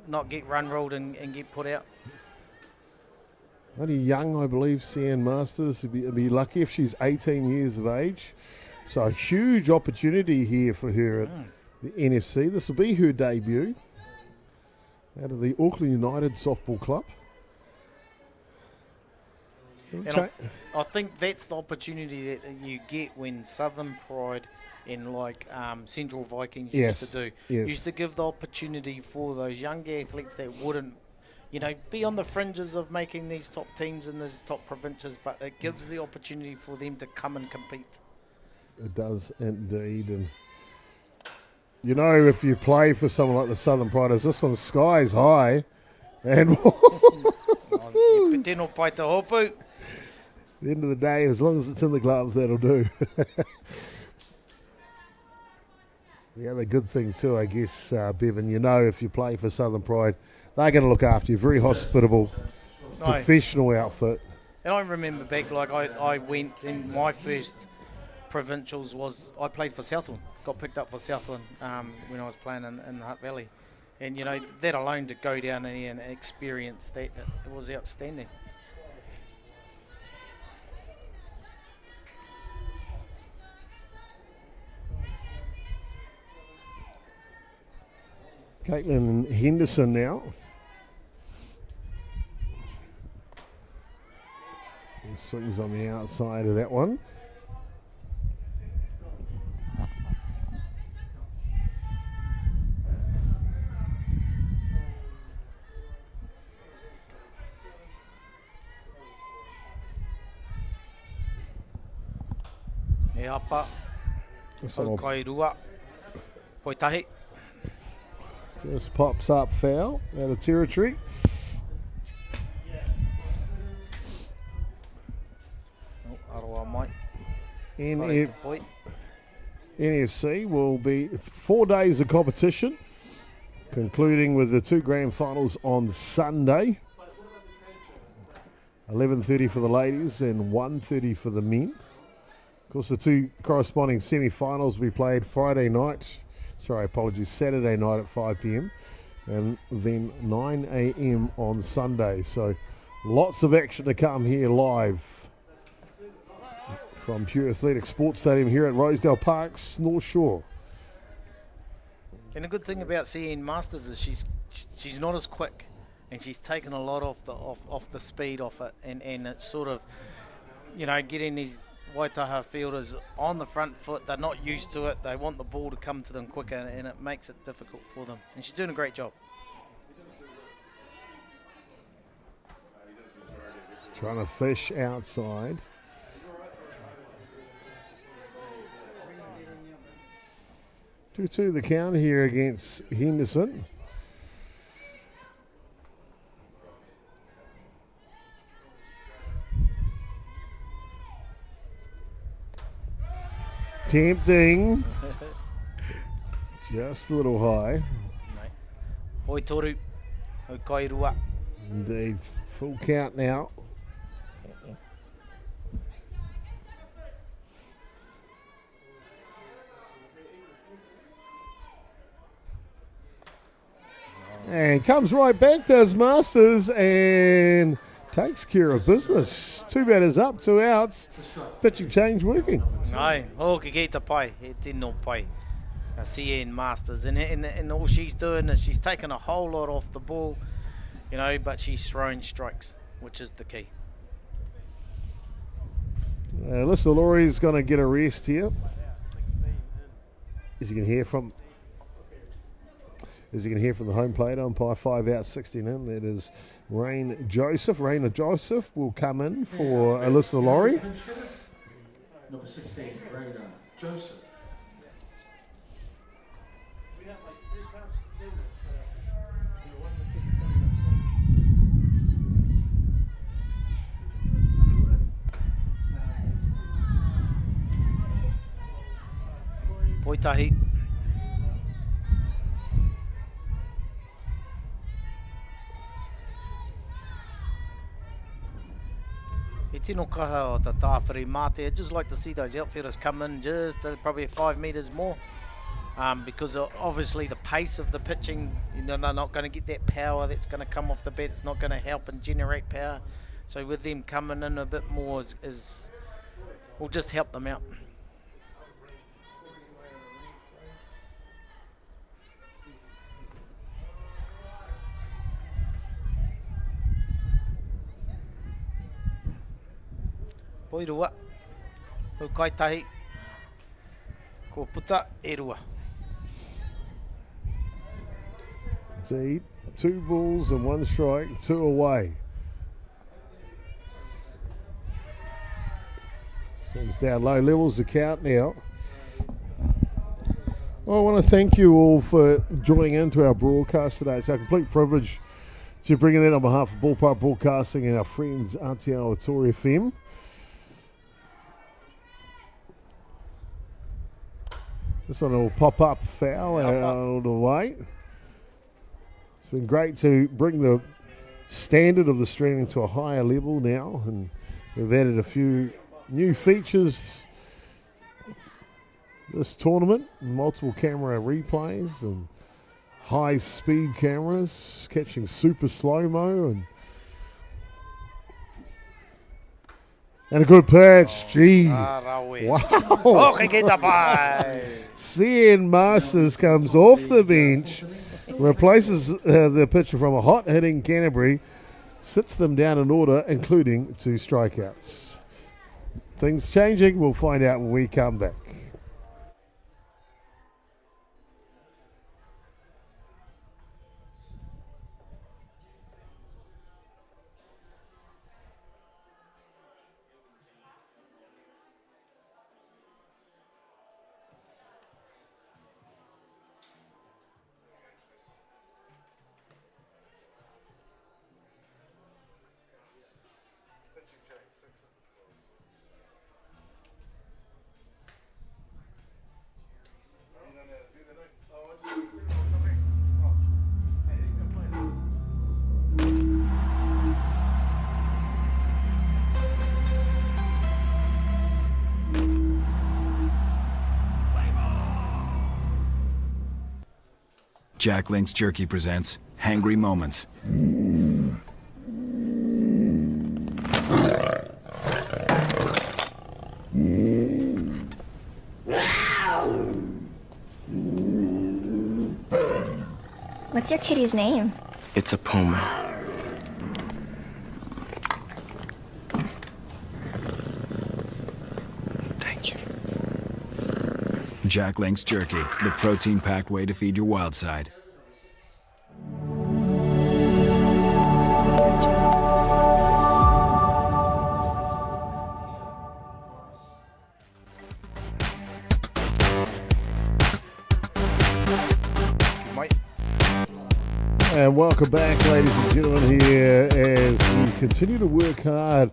Not get run rolled and get put out. Only young, I believe, CN Masters. Would be lucky if she's 18 years of age. So a huge opportunity here for her at the NFC. This will be her debut out of the Auckland United Softball Club. And I think that's the opportunity that you get when Southern Pride and like Central Vikings used to do. Used to give the opportunity for those younger athletes that wouldn't, be on the fringes of making these top teams in these top provinces, but it gives the opportunity for them to come and compete. It does indeed. And if you play for someone like the Southern Priders, this one's skies high. And At the end of the day, as long as it's in the glove, that'll do. The other good thing too, I guess, Bevan, if you play for Southern Pride, they're going to look after you. Very hospitable, professional outfit. And I remember back, like I went in my first provincials I played for Southland. Got picked up for Southland when I was playing in the Hutt Valley. And, that alone to go down there and experience that, it was outstanding. Caitlin Henderson now. He swings on the outside of that one. Just pops up foul out of territory. NFC will be 4 days of competition, concluding with the 2 grand finals on Sunday. 11:30 for the ladies and 1:30 for the men. Of course, the 2 corresponding semi-finals will be played Saturday night at 5 p.m. and then 9 a.m. on Sunday. So lots of action to come here live from Pure Athletic Sports Stadium here at Rosedale Park's North Shore. And the good thing about CN Masters is she's not as quick, and she's taken a lot off the speed off it, and it's sort of, getting these Waitaha fielders on the front foot. They're not used to it. They want the ball to come to them quicker, and it makes it difficult for them. And she's doing a great job. Trying to fish outside. Two the count here against Henderson. Tempting. Just a little high. Hoi toru. Hoi kairua. Indeed. Full count now. And comes right back, does Masters, and takes care of business. 2 batters up, 2 outs. Pitching change working. Ai, hoki kei te pai, he tino pai. CN Masters, and all she's doing is she's taking a whole lot off the ball, but she's throwing strikes, which is the key. Alyssa Laurie's going to get a rest here. As you can hear from the home plate umpire, 5 out, 16 in. That is Raina Joseph will come in for Alyssa Laurie. Number 16, Raina Joseph. Poitahi. He tino kaha o ta tāwhiri mate. I'd just like to see those outfielders come in just probably 5 metres more. Because obviously the pace of the pitching, they're not going to get that power that's going to come off the bat. It's not going to help and generate power. So with them coming in a bit more will just help them out. Poirua. Ho kaitahi. Ko puta e rua. Indeed. 2 balls and 1 strike, 2 away. So it's down low levels, the count now. Well, I want to thank you all for joining into our broadcast today. It's our complete privilege to bring it in on behalf of Ballpark Broadcasting and our friends Atiawa Toa FM. This one will pop up foul out of the way. It's been great to bring the standard of the streaming to a higher level now, and we've added a few new features this tournament, multiple camera replays and high speed cameras catching super slow-mo and a good pitch. Gee. Wow. CN Masters comes off the bench, replaces the pitcher from a hot-hitting Canterbury, sits them down in order, including 2 strikeouts. Things changing. We'll find out when we come back. Jack Link's Jerky presents Hangry Moments. What's your kitty's name? It's a puma. Thank you. Jack Link's Jerky, the protein-packed way to feed your wild side. And welcome back, ladies and gentlemen, here as we continue to work hard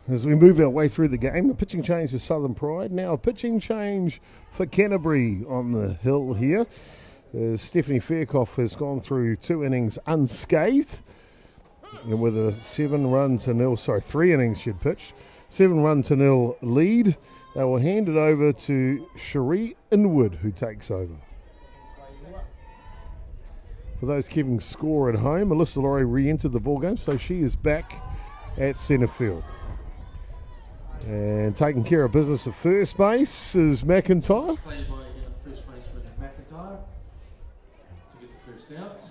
as we move our way through the game. A pitching change for Southern Pride. Now a pitching change for Canterbury on the hill here. Stephanie Faircoff has gone through 2 innings unscathed. And with a 3 innings she'd pitched. 7-0 lead. They will hand it over to Cherie Inwood, who takes over. For those keeping score at home, Alyssa Laurie re-entered the ballgame, so she is back at centre field. And taking care of business at first base is McIntyre. Played by first baseman McIntyre to get the first out.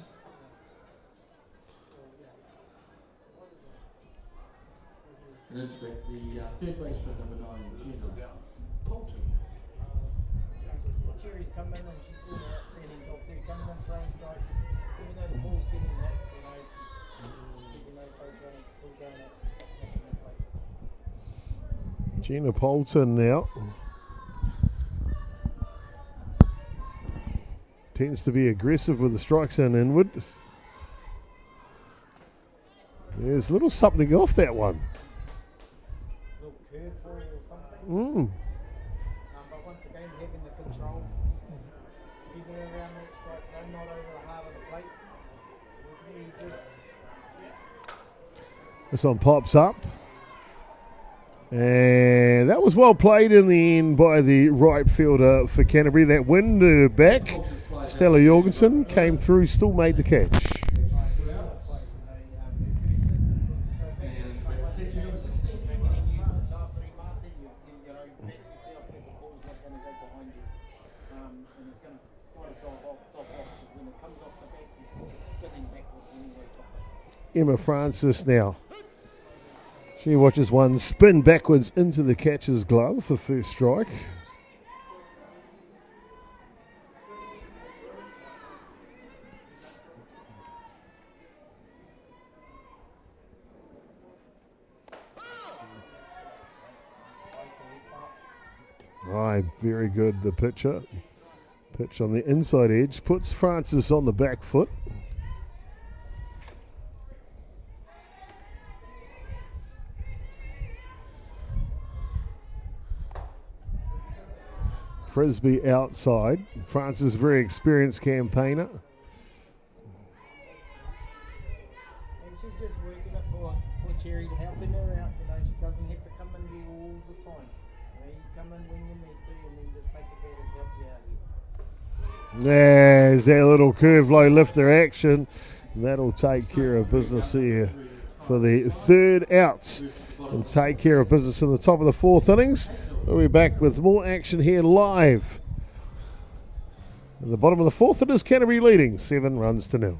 And integrate the third baseman number 9, Gina Colton. Cherry's come in and she's doing an outstanding job too, coming in throwing strikes, even though the ball's getting hot, she's keeping those base runners still going up. Gina Polton now. Tends to be aggressive with the strikes in Inwood. There's a little something off that one. A little curveball or something. But once again, having the control, keeping it around that strike zone, not over the heart of the plate. Really good. This one pops up. And that was well played in the end by the right fielder for Canterbury. That wind back. Stella Jorgensen came through, still made the catch. Emma Francis now. She watches one spin backwards into the catcher's glove for first strike. Aye, very good, the pitcher. Pitch on the inside edge, puts Francis on the back foot. Frisbee outside. Francis, very experienced campaigner. And she's just working it for Cherry to helping her out. You know, she doesn't have to come in here all the time. You know, you come in when you need to, and then just make the batters help you out here. There's that little curve low lifter action. That'll take care of business here for the third outs and take care of business in the top of the fourth innings. We'll be back with more action here live. At the bottom of the fourth, it is Canterbury leading 7 runs to 0.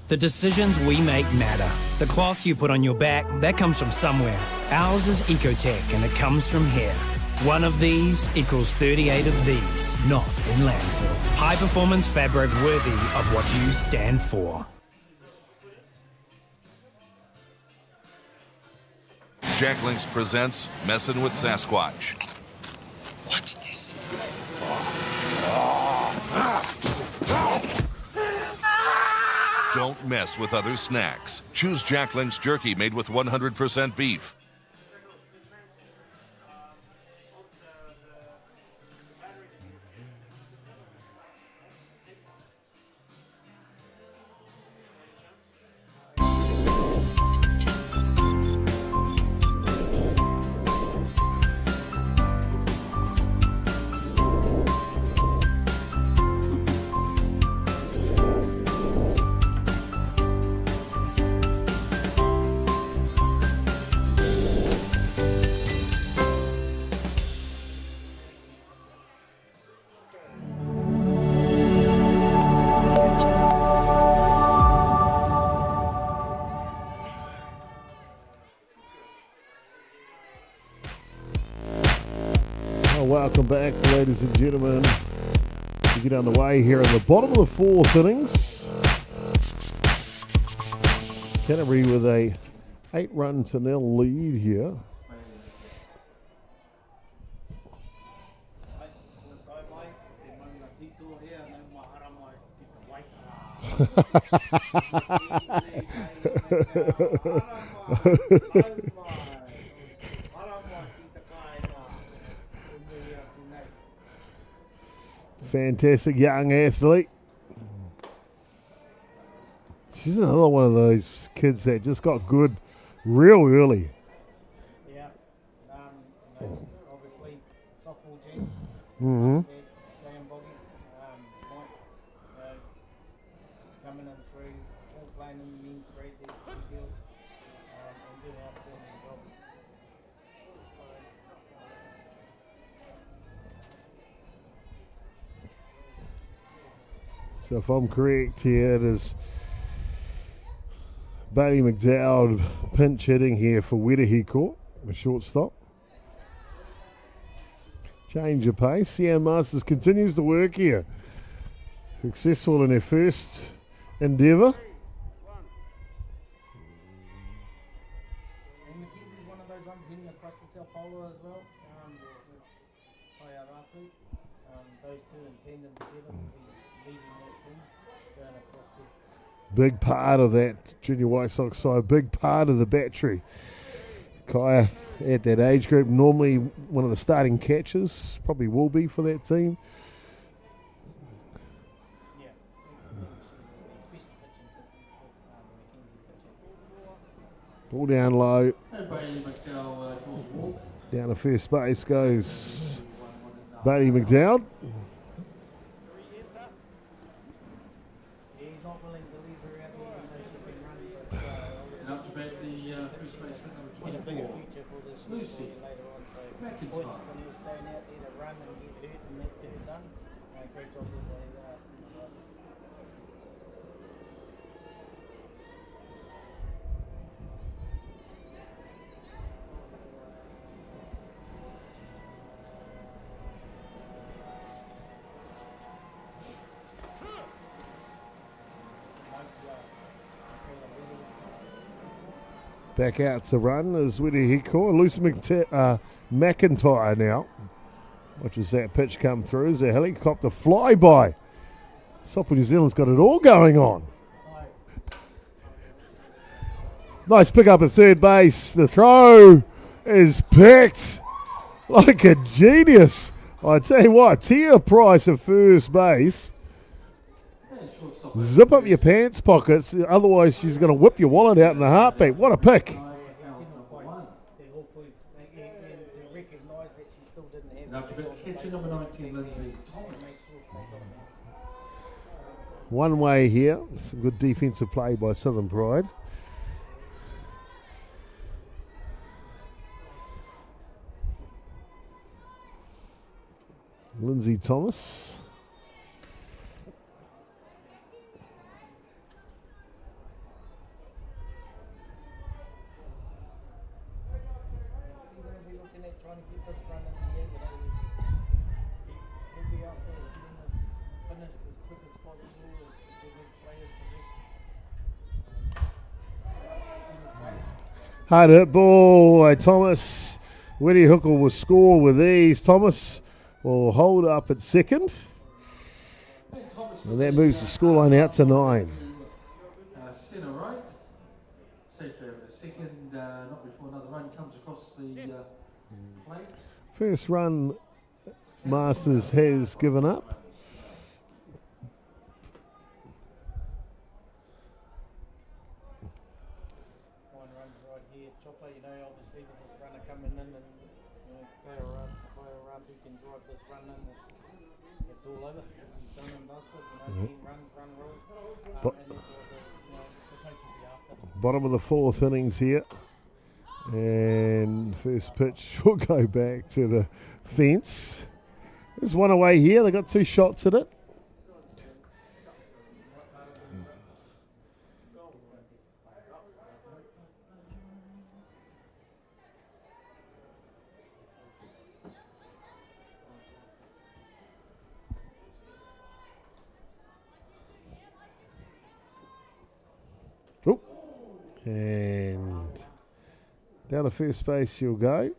The decisions we make matter. The cloth you put on your back, that comes from somewhere. Ours is Ecotech, and it comes from here. One of these equals 38 of these, not in landfill. High performance fabric worthy of what you stand for. Jack Links presents Messin' with Sasquatch. Watch this. Don't mess with other snacks. Choose Jack Links jerky made with 100% beef. Welcome back, ladies and gentlemen. We get underway here in the bottom of the fourth innings. Canterbury with a 8-run-0 lead here. Fantastic young athlete. She's another one of those kids that just got good real early. Yeah. Obviously, softball gene. Mm-hmm. Sam Boggy. Mike. Coming in through, all playing in the men's grade there, field, and doing an outstanding job. So if I'm correct here, it is Bailey McDowd pinch hitting here for Wedahiko, a shortstop. Change of pace. Sian Masters continues to work here. Successful in her first endeavour. And Mackenzie's one of those ones hitting across the Sao Paulo as well. With Taiaratu. Those two in tandem together will be leading that team going across the Big part of that junior White Sox side, big part of the battery. Kaya at that age group, normally one of the starting catchers, probably will be for that team. yeah, especially pitching with Mackenzie pitching. Ball down low, And Bailey McDowell draws a walk. down to first base goes Bailey McDowd. He's not bigger future for this year for you later on. So pointless in you staying out there to run and get hurt and that's it done. Great job with Back out to run is Wiri Hiko. Lucy McIntyre now. Watches that pitch come through as a helicopter flyby. Sopo New Zealand's got it all going on. Nice pick up at third base. The throw is picked like a genius. I tell you what, Tia Price at first base. Zip up your pants pockets, otherwise she's going to whip your wallet out in a heartbeat. What a pick. One way here. Some good defensive play by Southern Pride. Lindsay Thomas. Hard hit ball by Thomas. Wiri Hooker will score with ease. Thomas will hold up at second. And that moves the scoreline out to 9. Centre right. Safely over the second, not before another run comes across the plate. First run Masters has given up. Bottom of the fourth innings here, and first pitch will go back to the fence. There's one away here. They got 2 shots at it. And down to first base she'll go.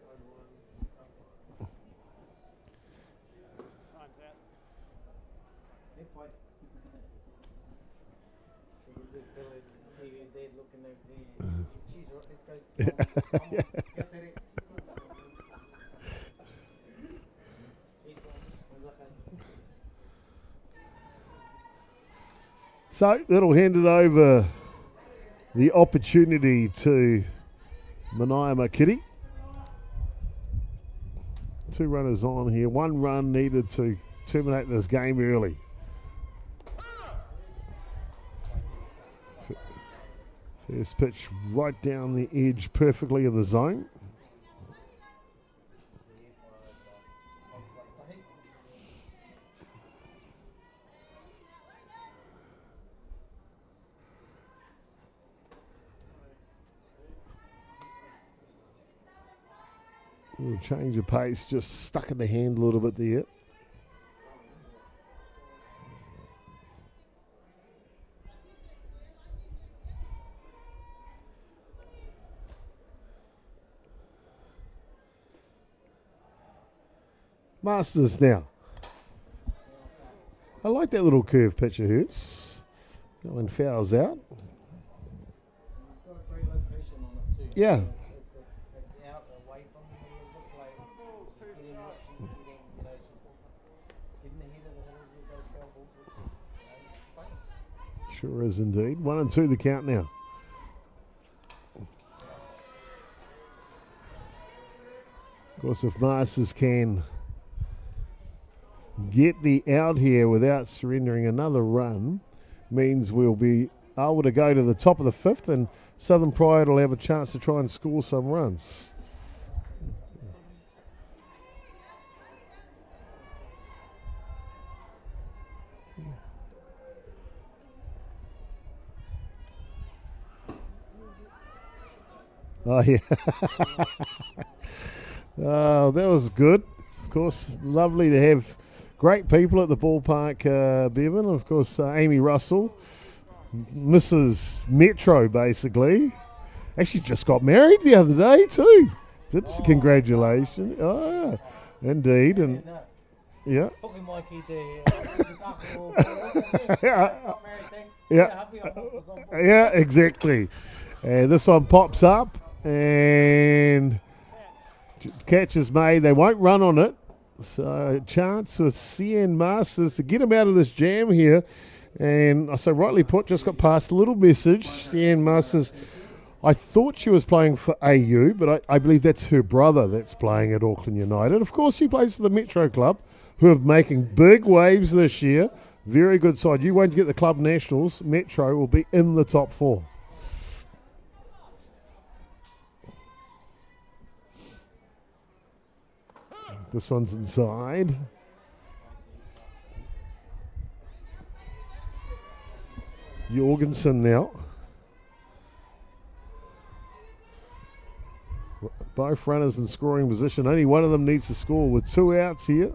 So that'll hand it over the opportunity to Manaia Makiri. 2 runners on here. 1 run needed to terminate this game early. First pitch right down the edge, perfectly in the zone. Little change of pace, just stuck in the hand a little bit there. Masters now. I like that little curve pitch of hers. That one fouls out. Yeah. Sure is indeed. 1 and 2 the count now. Of course, if Masters can get the out here without surrendering another run, means we'll be Awa to go to the top of the 5th, and Southern Pride will have a chance to try and score some runs. Oh, yeah. Oh, that was good. Of course, lovely to have great people at the ballpark, Bevan. Of course, Amy Russell, Mrs. Metro, basically. Actually, just got married the other day, too. Didn't she? Congratulations. Oh, indeed. And yeah. Yeah, exactly. And this one pops up and catches made. They won't run on it. So chance for CN Masters to get him out of this jam here. And I so rightly put, just got past a little message. CN Masters, I thought she was playing for AU, but I believe that's her brother that's playing at Auckland United. Of course, she plays for the Metro Club, who are making big waves this year. Very good side. You won't get the club nationals. Metro will be in the top 4. This one's inside. Jorgensen now. Both runners in scoring position. Only one of them needs to score with 2 outs here.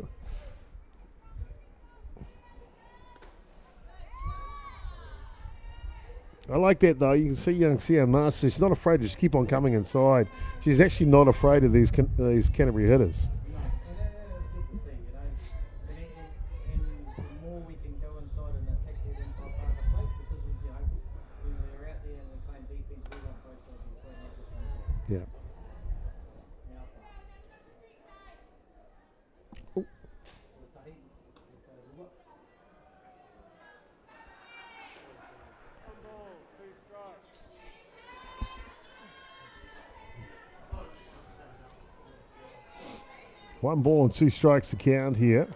I like that though. You can see young Sia Master. She's not afraid to just keep on coming inside. She's actually not afraid of these Canterbury hitters. Yeah. Oh. One ball and 2 strikes to count here.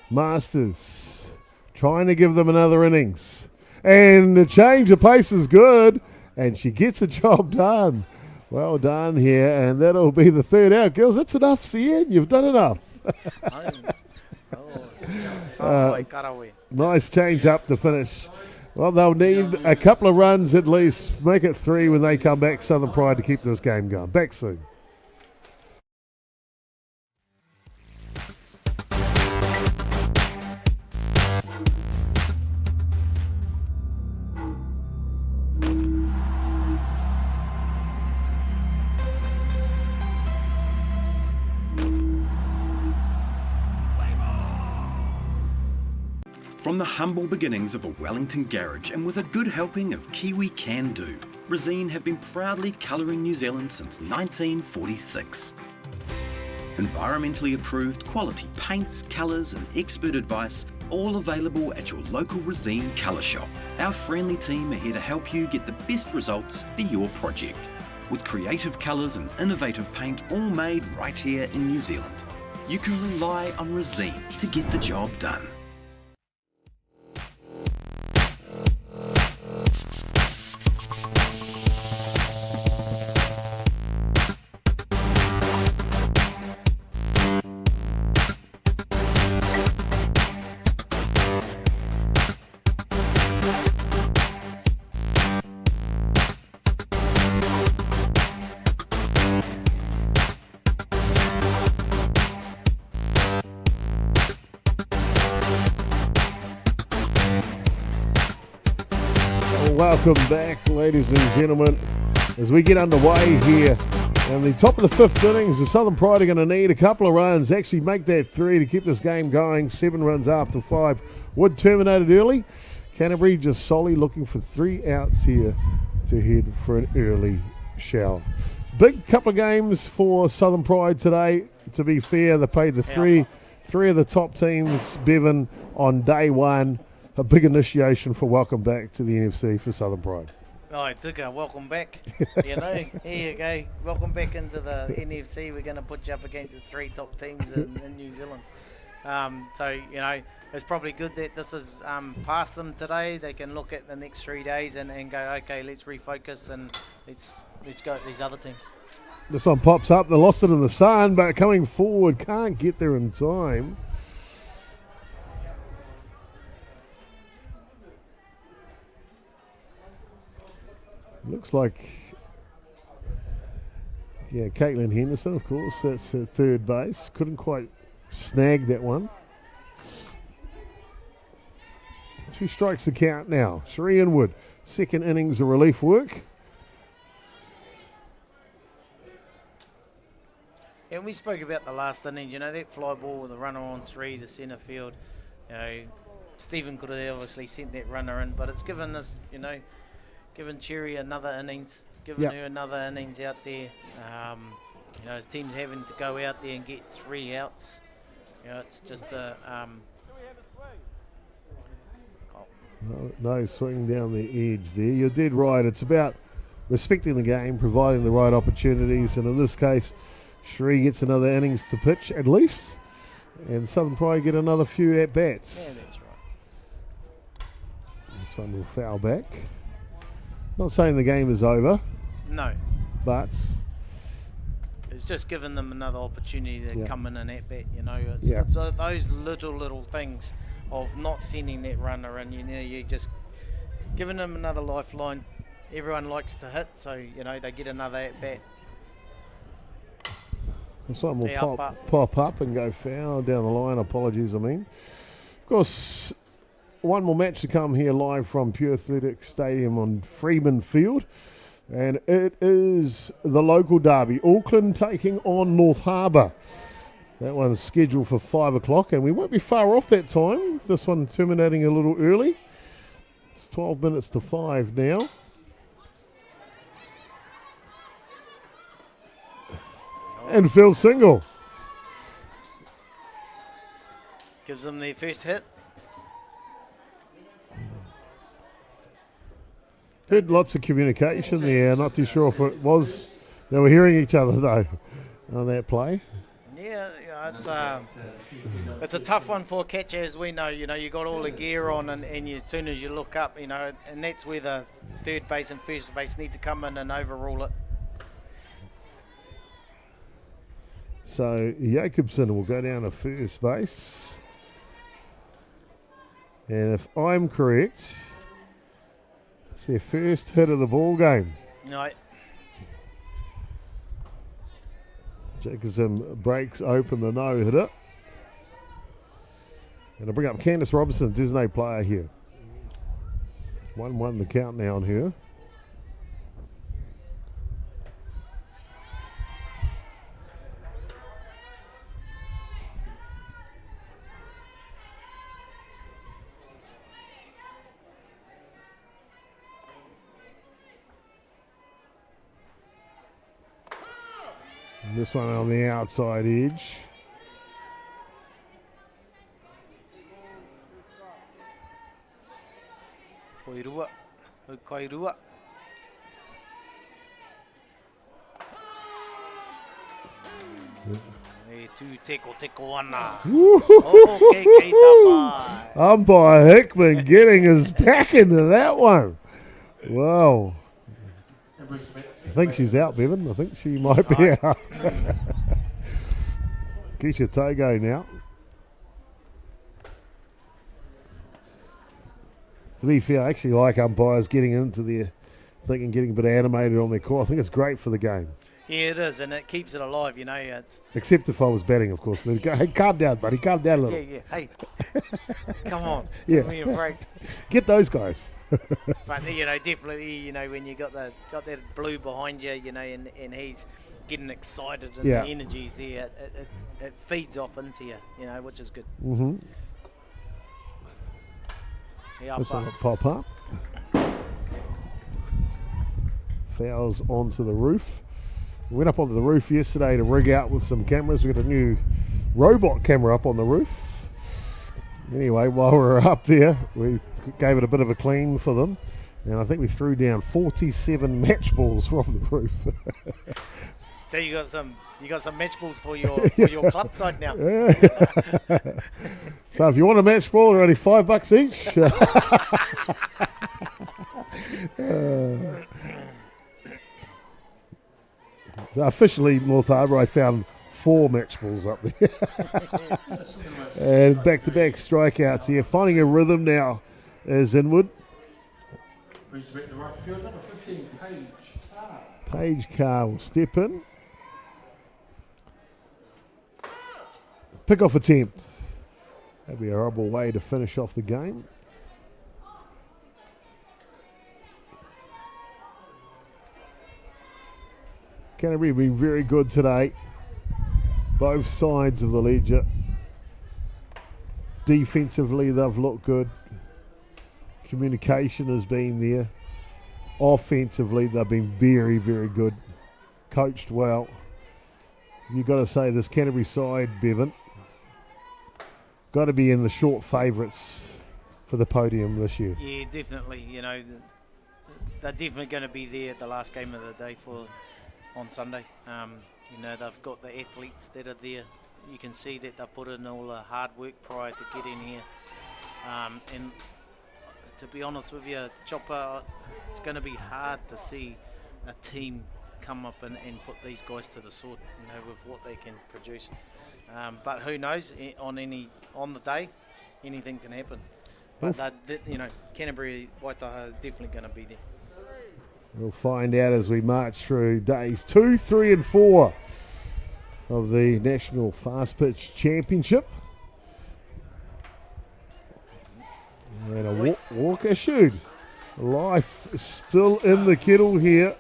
Masters trying to give them another innings. And the change of pace is good. And she gets the job done. Well done here. And that'll be the 3rd out. Girls, that's enough, CN. You've done enough. Nice change up to finish. Well, they'll need a couple of runs at least. Make it 3 when they come back, Southern Pride, to keep this game going. Back soon. From the humble beginnings of a Wellington garage and with a good helping of Kiwi Can Do, Resine have been proudly colouring New Zealand since 1946. Environmentally approved quality paints, colours and expert advice, all available at your local Resine colour shop. Our friendly team are here to help you get the best results for your project, with creative colours and innovative paint all made right here in New Zealand. You can rely on Resine to get the job done. Welcome back, ladies and gentlemen, as we get underway here. And the top of the 5th innings, the Southern Pride are going to need a couple of runs, actually make that 3 to keep this game going. 7 runs after 5 would terminate it early. Canterbury just solely looking for 3 outs here to head for an early shower. Big couple of games for Southern Pride today. To be fair, they played the three of the top teams, Bevan, on day 1. A big initiation for welcome back to the NFC for Southern Pride. Oh, Tuka, welcome back. You know, here you go. Welcome back into the NFC. We're going to put you up against the 3 top teams in New Zealand. So, you know, it's probably good that this is past them today. They can look at the next 3 days and go, okay, let's refocus and let's go at these other teams. This one pops up. They lost it in the sun, but coming forward, can't get there in time. Looks like, yeah, Caitlin Henderson, of course, that's at third base. Couldn't quite snag that one. 2 strikes the count now. Sheree Inwood, second innings of relief work. And we spoke about the last inning, you know, that fly ball with a runner on 3 to centre field. You know, Stephen could have obviously sent that runner in, but it's given this, you know, given Cherry another innings, given her another innings out there. You know, his team's having to go out there and get 3 outs. You know, it's just a... No swing down the edge there. You're dead right. It's about respecting the game, providing the right opportunities, and in this case, Sheree gets another innings to pitch at least, and Southern Pride get another few at-bats. Yeah, that's right. This one will foul back. Not saying the game is over. No. But it's just given them another opportunity to come in and at-bat, you know. It's those little things of not sending that runner in, you know, you just giving them another lifeline. Everyone likes to hit, so, you know, they get another at-bat. This one will pop up and go foul down the line. Apologies, I mean. Of course, one more match to come here live from Pure Athletic Stadium on Freeman Field. And it is the local derby. Auckland taking on North Harbour. That one's scheduled for 5 o'clock, and we won't be far off that time. This one terminating a little early. It's 12 minutes to 5 now. And Phil single. Gives them their first hit. Heard lots of communication there. Not too sure if it was. They were hearing each other, though, on that play. Yeah, it's a tough one for a catcher, as we know. You know, you got all the gear on, and as soon as you look up, you know, and that's where the third base and first base need to come in and overrule it. So Jacobson will go down to first base. And if I'm correct, it's their first hit of the ball game. No. Jacobson breaks open the no-hitter. And I'll bring up Candice Robinson, Disney player here. 1-1 the count now on her. This one on the outside edge. Koirua. Koirua. Umpire Hickman getting his back into that one. Wow. I think she's out, Bevan. I think she might be out. Keisha Togo now. To be fair, I actually like umpires getting into their thing and getting a bit animated on their call. I think it's great for the game. Yeah, it is, and it keeps it alive, you know. It's except if I was batting, of course. They'd go, hey, calm down, buddy, calm down a little. Yeah, hey, come on, yeah. Give me a break. Get those guys. But, you know, definitely, you know, when you got that blue behind you, you know, and he's getting excited and the energy's there, it feeds off into you, you know, which is good. Mm-hmm. This one will pop up. Fouls onto the roof. We went up onto the roof yesterday to rig out with some cameras. We got a new robot camera up on the roof. Anyway, while we were up there, we gave it a bit of a clean for them. And I think we threw down 47 match balls from the roof. So you got some match balls for your club side now. Yeah. So if you want a match ball, they're only $5 each. So officially, North Harbour, I found 4 match balls up there. And back-to-back strikeouts here. Finding a rhythm now is Inwood. Brings back to right field, number 15, Paige Carr. Paige Carr will step in. Pick-off attempt. That'd be a horrible way to finish off the game. Canterbury been very good today. Both sides of the ledger. Defensively, they've looked good. Communication has been there. Offensively, they've been very, very good. Coached well. You've got to say this Canterbury side, Bevan, got to be in the short favourites for the podium this year. Yeah, definitely. They're definitely going to be there at the last game of the day on Sunday. They've got the athletes that are there. You can see that they've put in all the hard work prior to getting here. And to be honest with you, Chopper, it's going to be hard to see a team come up and put these guys to the sword, with what they can produce. But who knows? On the day, anything can happen. But Canterbury, Waitaha are definitely going to be there. We'll find out as we march through days 2, 3 and 4 of the National Fast Pitch Championship. And a walk issued. Life is still in the kettle here.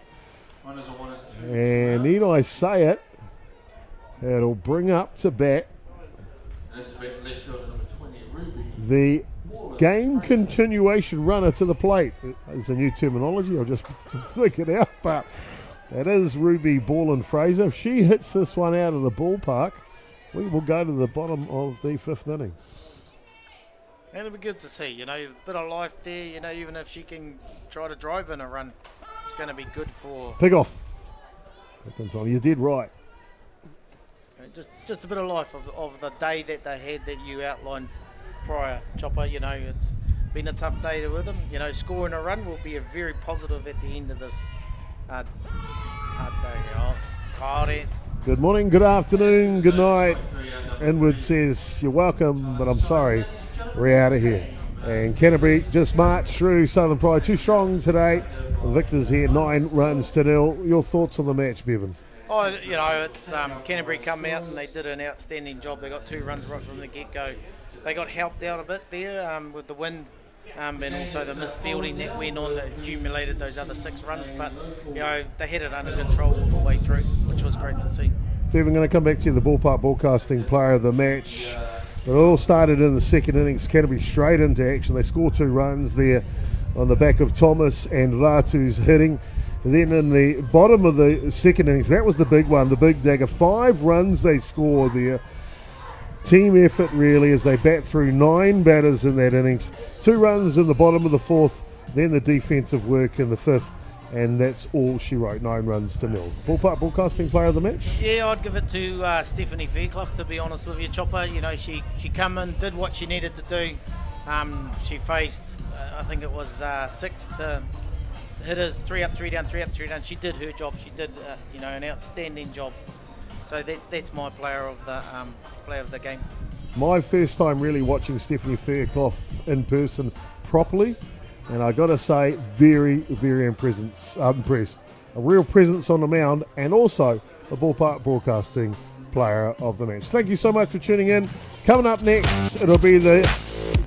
And need I say it, it'll bring up to bat the game continuation runner to the plate. It's a new terminology, I'll just think it out, but it is Ruby Borland-Fraser. If she hits this one out of the ballpark, we will go to the bottom of the 5th innings. And it'll be good to see, a bit of life there, even if she can try to drive in a run, it's going to be good for... Pick off. You did right. Just a bit of life of the day that they had that you outlined prior, Chopper. It's been a tough day with them. Scoring a run will be a very positive at the end of this hard day. Good morning, good afternoon, good night. Inwood says, you're welcome, but I'm sorry, we're out of here. And Canterbury just marched through Southern Pride. Too strong today. The Victors here, 9 runs to 0. Your thoughts on the match, Bevan? Oh, it's Canterbury come out and they did an outstanding job. They got 2 runs right from the get-go. They got helped out a bit there with the wind and also the misfielding that went on that accumulated those other 6 runs. But, they had it under control all the way through, which was great to see. Bevan, going to come back to you, the Ballpark Broadcasting player of the match. It all started in the second innings. Canterbury straight into action. They scored 2 runs there on the back of Thomas and Ratu's hitting. And then in the bottom of the second innings, that was the big one, the big dagger. 5 runs they scored there. Team effort really as they bat through 9 batters in that innings. 2 runs in the bottom of the 4th, then the defensive work in the 5th. And that's all she wrote, 9 runs to 0. Ballpark Broadcasting player of the match? Yeah, I'd give it to Stephanie Fairclough, to be honest with you, Chopper. She come in, did what she needed to do. She faced, I think it was 6 hitters, 3 up, 3 down, 3 up, 3 down. She did her job. She did, an outstanding job. So that's my player of the game. My first time really watching Stephanie Fairclough in person properly. And I got to say, very, very impressed. A real presence on the mound, and also a Ballpark Broadcasting player of the match. Thank you so much for tuning in. Coming up next, it'll be the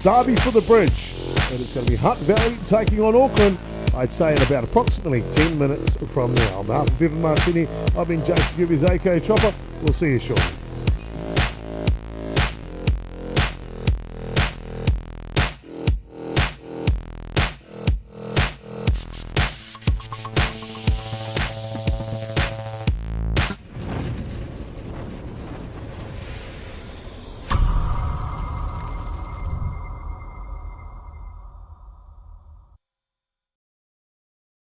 Derby for the Bridge. And it's going to be Hutt Valley taking on Auckland, I'd say in about approximately 10 minutes from now. On behalf of Bevan Martini, I've been Jason Gerbes, aka Chopper. We'll see you shortly.